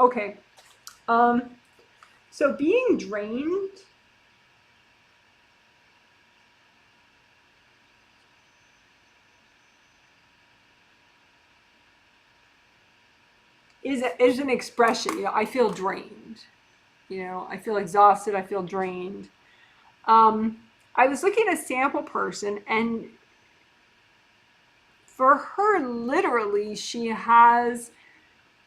Okay. So being drained is an expression. You know, I feel drained. You know, I feel exhausted. I feel drained. Um, I was looking at a sample person, and for her, literally, she has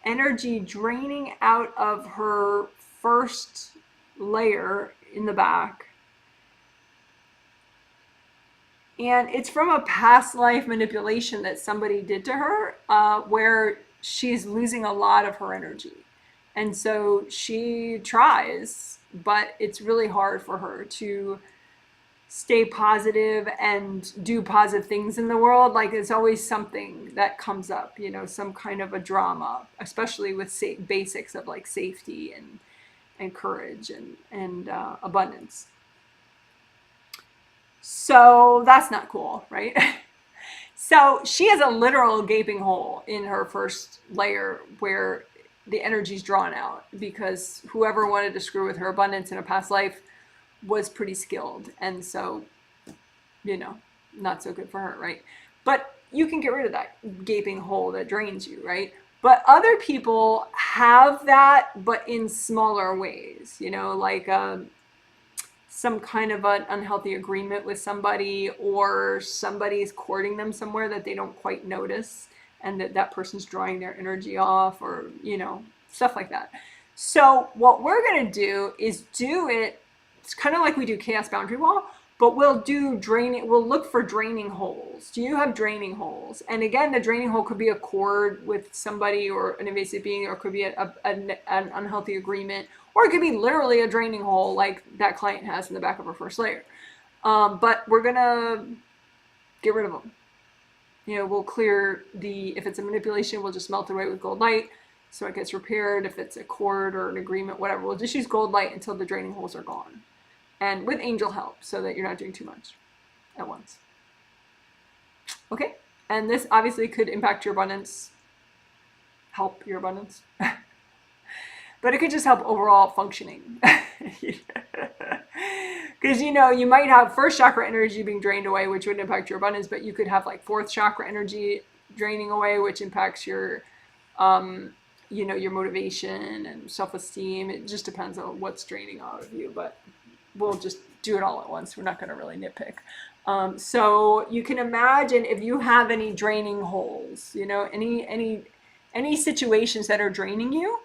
energy draining out of her first layer in the back. And it's from a past life manipulation that somebody did to her, where she's losing a lot of her energy. And so she tries, but it's really hard for her to stay positive and do positive things in the world. Like, there's always something that comes up, you know, some kind of a drama, especially with basics of like safety and courage and abundance. So that's not cool, right? So she has a literal gaping hole in her first layer where the energy's drawn out, because whoever wanted to screw with her abundance in a past life was pretty skilled. And so, you know, not so good for her, right? But you can get rid of that gaping hole that drains you, right? But other people have that, but in smaller ways, you know, like some kind of an unhealthy agreement with somebody, or somebody's courting them somewhere that they don't quite notice, and that person's drawing their energy off, or, you know, stuff like that. So what we're going to do is do it, it's kind of like we do chaos boundary wall, but we'll do draining, we'll look for draining holes. Do you have draining holes? And again, the draining hole could be a cord with somebody or an invasive being, or it could be an unhealthy agreement, or it could be literally a draining hole like that client has in the back of her first layer. But we're gonna get rid of them. You know, we'll clear if it's a manipulation, we'll just melt it away with gold light so it gets repaired. If it's a cord or an agreement, whatever, we'll just use gold light until the draining holes are gone. And with angel help, so that you're not doing too much at once. Okay? And this obviously could impact your abundance, help your abundance. But it could just help overall functioning. Because, you know, you might have first chakra energy being drained away, which would impact your abundance, but you could have like fourth chakra energy draining away, which impacts your, you know, your motivation and self-esteem. It just depends on what's draining out of you, but we'll just do it all at once. We're not going to really nitpick. So you can imagine if you have any draining holes, you know, any situations that are draining you,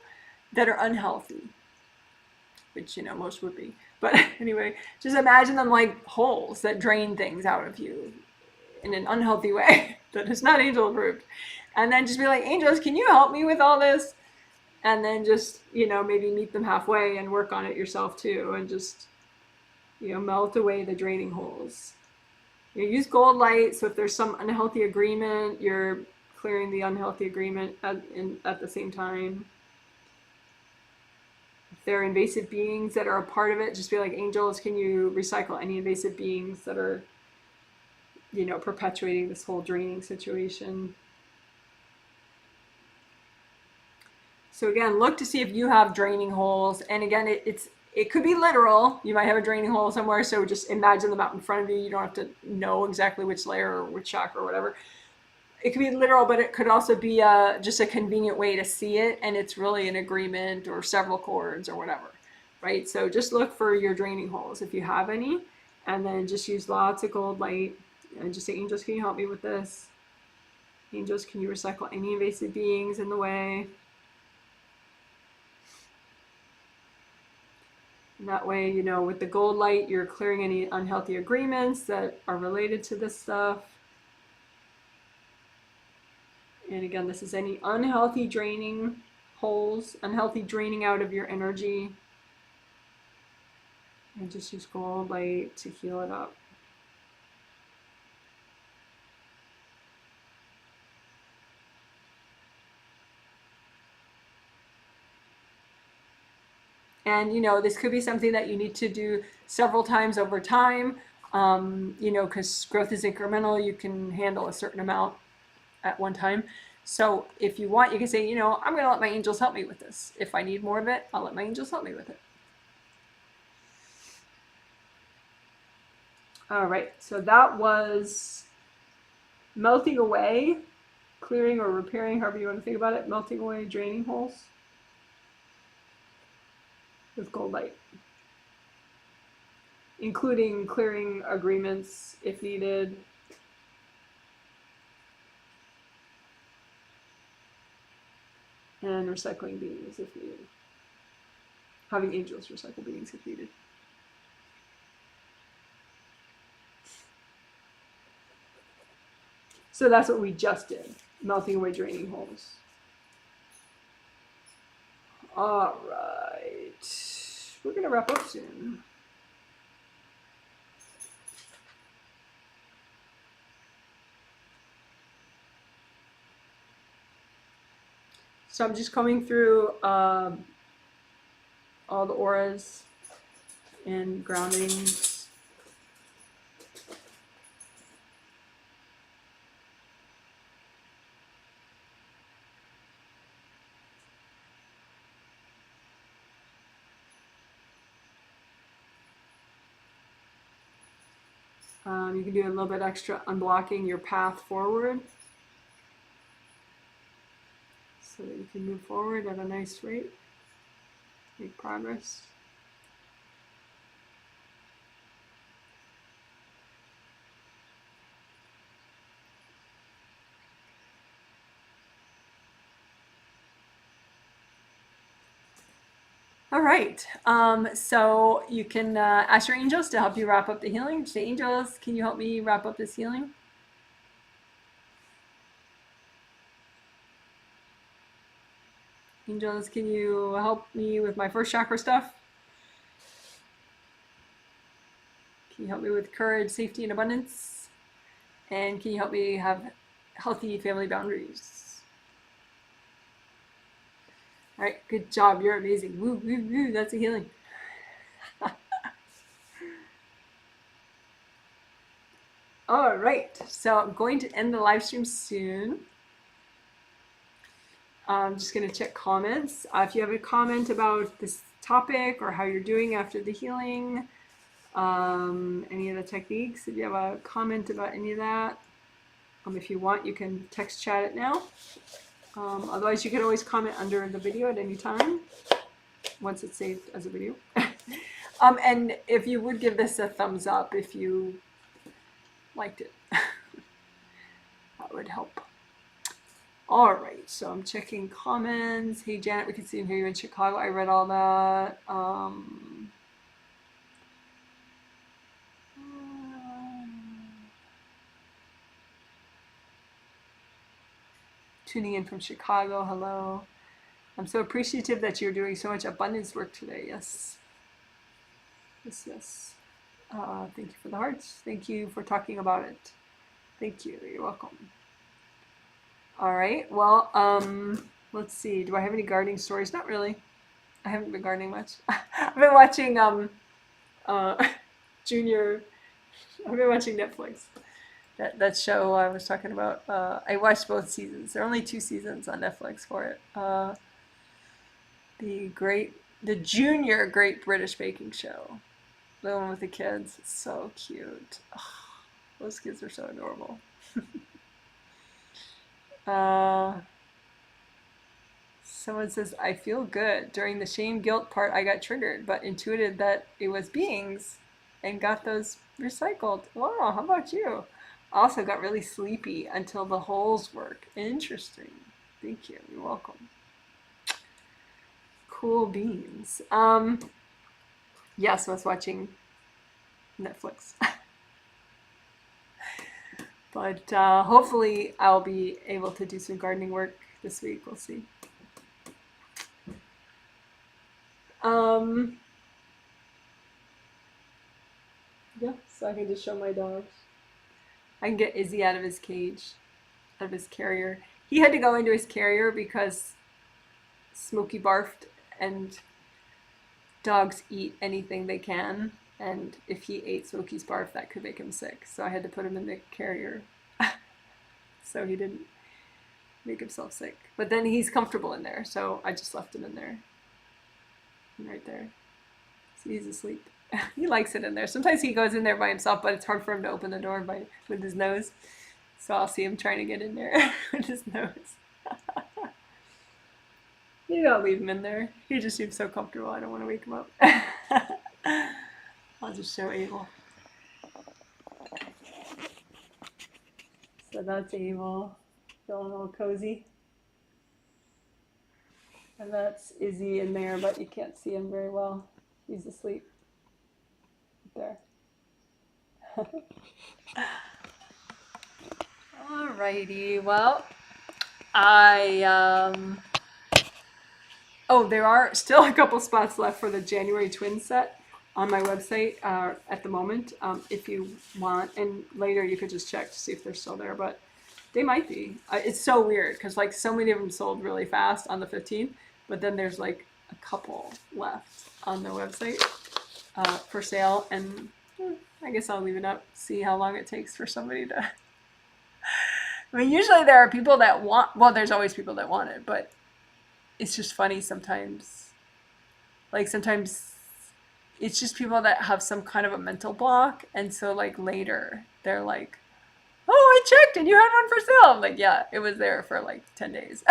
that are unhealthy, which, you know, most would be. But anyway, just imagine them like holes that drain things out of you in an unhealthy way that is not angel approved. And then just be like, angels, can you help me with all this? And then just, you know, maybe meet them halfway and work on it yourself too. And just, you know, melt away the draining holes. You use gold light. So if there's some unhealthy agreement, you're clearing the unhealthy agreement at the same time. If there are invasive beings that are a part of it, just be like, angels, can you recycle any invasive beings that are, you know, perpetuating this whole draining situation? So again, look to see if you have draining holes. And again, it could be literal. You might have a draining hole somewhere, so just imagine them out in front of you. You don't have to know exactly which layer or which chakra or whatever. It could be literal, but it could also be just a convenient way to see it, and it's really an agreement or several cords or whatever, right? So just look for your draining holes if you have any, and then just use lots of gold light and just say, angels, can you help me with this? Angels, can you recycle any invasive beings in the way? And that way, you know, with the gold light, you're clearing any unhealthy agreements that are related to this stuff. And again, this is any unhealthy draining holes, unhealthy draining out of your energy. And just use gold light to heal it up. And, you know, this could be something that you need to do several times over time, you know, because growth is incremental. You can handle a certain amount at one time. So if you want, you can say, I'm going to let my angels help me with this. If I need more of it, I'll let my angels help me with it. All right, so that was melting away, clearing or repairing, however you want to think about it, melting away draining holes with gold light, including clearing agreements if needed. And recycling beings if needed. Having angels recycle beings if needed. So that's what we just did, melting away draining holes. All right, we're gonna wrap up soon. So I'm just combing through all the auras and groundings. You can do a little bit extra unblocking your path forward so that you can move forward at a nice rate, make progress. All right, so you can ask your angels to help you wrap up the healing. Say, angels, can you help me wrap up this healing? Angels, can you help me with my first chakra stuff? Can you help me with courage, safety, and abundance? And can you help me have healthy family boundaries? All right, good job. You're amazing. Woo, woo, woo. That's a healing. All right, so I'm going to end the live stream soon. I'm just going to check comments. If you have a comment about this topic or how you're doing after the healing, any of the techniques, if you have a comment about any of that, if you want, you can text chat it now. Otherwise, you can always comment under the video at any time once it's saved as a video. And if you would give this a thumbs up if you liked it, that would help. All right, so I'm checking comments. Hey, Janet, we can see and hear you in Chicago. I read all that. Tuning in from Chicago, hello. I'm so appreciative that you're doing so much abundance work today. Yes. Yes, yes. Thank you for the hearts. Thank you for talking about it. Thank you. You're welcome. All right. Well, let's see. Do I have any gardening stories? Not really. I haven't been gardening much. I've been watching Junior. I've been watching Netflix. That show I was talking about. I watched both seasons. There are only 2 seasons on Netflix for it. The Junior Great British Baking Show. The one with the kids. It's so cute. Oh, those kids are so adorable. Someone says, I feel good. During the shame guilt part, I got triggered, but intuited that it was beings and got those recycled. Wow, how about you? Also got really sleepy until the holes work. Interesting. Thank you. You're welcome. Cool beans. Yes, I was watching Netflix. But hopefully I'll be able to do some gardening work this week. We'll see. Yeah, so I can just show my dogs. I can get Izzy out of his cage, out of his carrier. He had to go into his carrier because Smokey barfed, and dogs eat anything they can. And if he ate Smokey's barf, that could make him sick. So I had to put him in the carrier so he didn't make himself sick. But then he's comfortable in there, so I just left him in there. Right there. So he's asleep. He likes it in there. Sometimes he goes in there by himself, but it's hard for him to open the door with his nose. So I'll see him trying to get in there with his nose. You don't leave him in there. He just seems so comfortable. I don't want to wake him up. I'll just show Abel. So that's Abel, feeling all cozy. And that's Izzy in there, but you can't see him very well. He's asleep. There. Alrighty, well, oh, there are still a couple spots left for the January twin set on my website at the moment, if you want, and later you could just check to see if they're still there, but they might be. It's so weird because like so many of them sold really fast on the 15th, but then there's like a couple left on the website for sale, and I guess I'll leave it up, see how long it takes for somebody to... I mean, usually there are people that want, well, there's always people that want it, but it's just funny sometimes. Like sometimes it's just people that have some kind of a mental block, and so like later they're like, oh, I checked and you had one for sale. I'm like, yeah, it was there for like 10 days.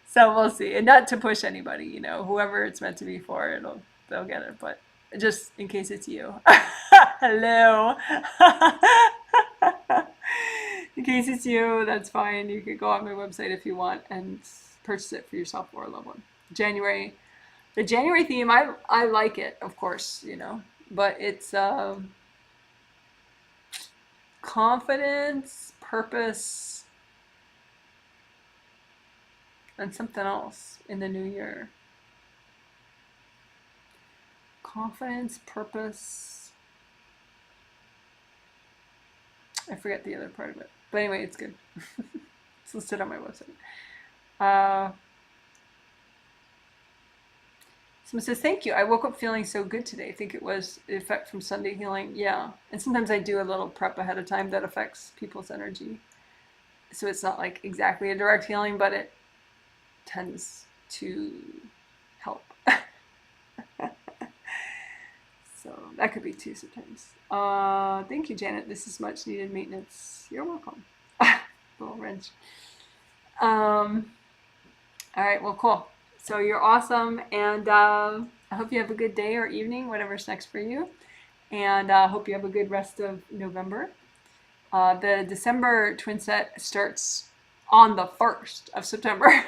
So we'll see. And not to push anybody, you know, whoever it's meant to be for, they'll get it, but just in case it's you. Hello. In case it's you, that's fine. You could go on my website if you want and purchase it for yourself or a loved one. The January theme, I like it, of course, you know, but it's confidence, purpose, and something else in the new year. Confidence, purpose. I forget the other part of it. But anyway, it's good. It's listed on my website. Someone says, thank you. I woke up feeling so good today. I think it was the effect from Sunday healing. Yeah. And sometimes I do a little prep ahead of time that affects people's energy. So it's not like exactly a direct healing, but it tends to help. So that could be too sometimes. Thank you, Janet. This is much needed maintenance. You're welcome. Little wrench. All right, well, cool. So you're awesome, and I hope you have a good day or evening, whatever's next for you. And I hope you have a good rest of November. The December twin set starts on the 1st of September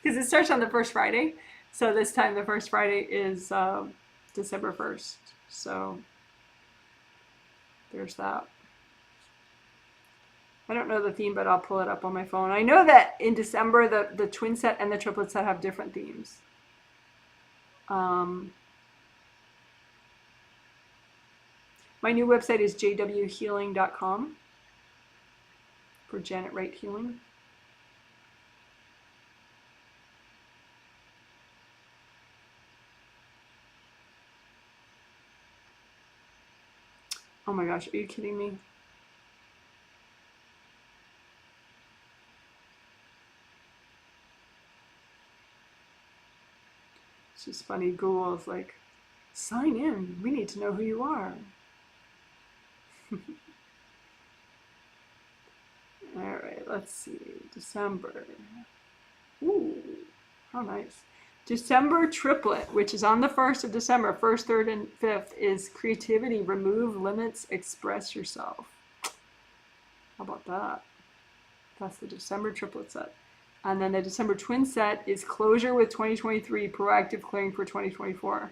because it starts on the first Friday. So this time the first Friday is December 1st. So there's that. I don't know the theme, but I'll pull it up on my phone. I know that in December, the twin set and the triplet set have different themes. My new website is jwhealing.com for Janet Wright Healing. Oh my gosh, are you kidding me? It's just funny. Google is like, sign in. We need to know who you are. All right, let's see. December. Ooh, how nice. December triplet, which is on the 1st of December, 1st, 3rd, and 5th, is creativity, remove limits, express yourself. How about that? That's the December triplet set. And then the December twin set is closure with 2023, proactive clearing for 2024,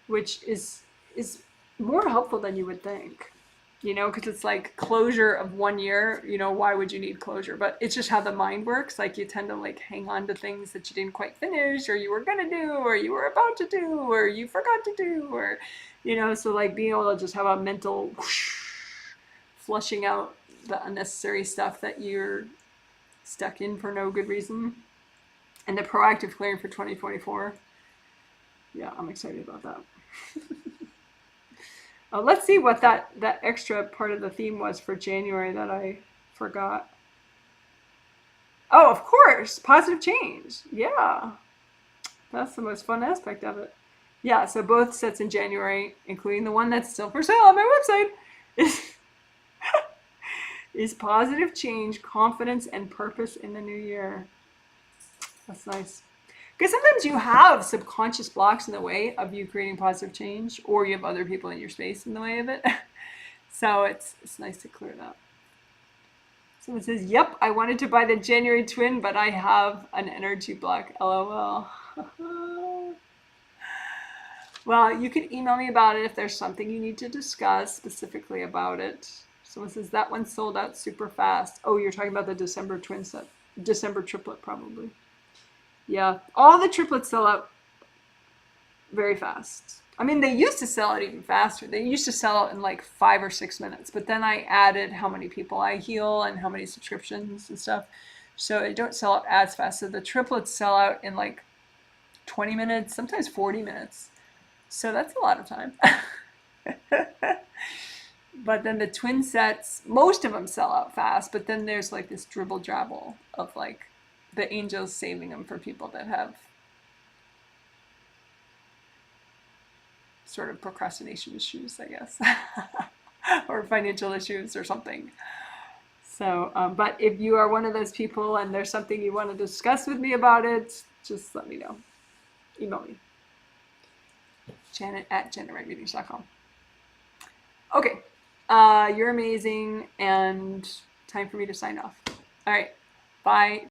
which is more helpful than you would think, you know, because it's like closure of 1 year, you know, why would you need closure? But it's just how the mind works. Like you tend to like hang on to things that you didn't quite finish, or you were going to do, or you were about to do, or you forgot to do, or, you know, so like being able to just have a mental whoosh, flushing out the unnecessary stuff that you're stuck in for no good reason. And the proactive clearing for 2024. Yeah, I'm excited about that. Let's see what that extra part of the theme was for January that I Forgot. Oh, of course, positive change. Yeah, that's the most fun aspect of it. Yeah, so both sets in January, including the one that's still for sale on my website, is, is positive change, confidence, and purpose in the new year. That's nice. Because sometimes you have subconscious blocks in the way of you creating positive change, or you have other people in your space in the way of it. So it's nice to clear that. Someone says, "Yep, I wanted to buy the January twin, but I have an energy block. LOL." Well, you can email me about it if there's something you need to discuss specifically about it. Someone says that one sold out super fast. Oh, you're talking about the December twin set, December triplet probably. Yeah, all the triplets sell out very fast. I mean, they used to sell it even faster. They used to sell it in like 5 or 6 minutes, but then I added how many people I heal and how many subscriptions and stuff. So they don't sell out as fast. So the triplets sell out in like 20 minutes, sometimes 40 minutes. So that's a lot of time. But then the twin sets, most of them sell out fast, but then there's like this dribble drabble of like the angels saving them for people that have sort of procrastination issues, I guess, or financial issues or something. So, but if you are one of those people and there's something you want to discuss with me about it, just let me know. Email me. Janet@janetwrightreadings.com. Okay, you're amazing, and time for me to sign off. All right, bye.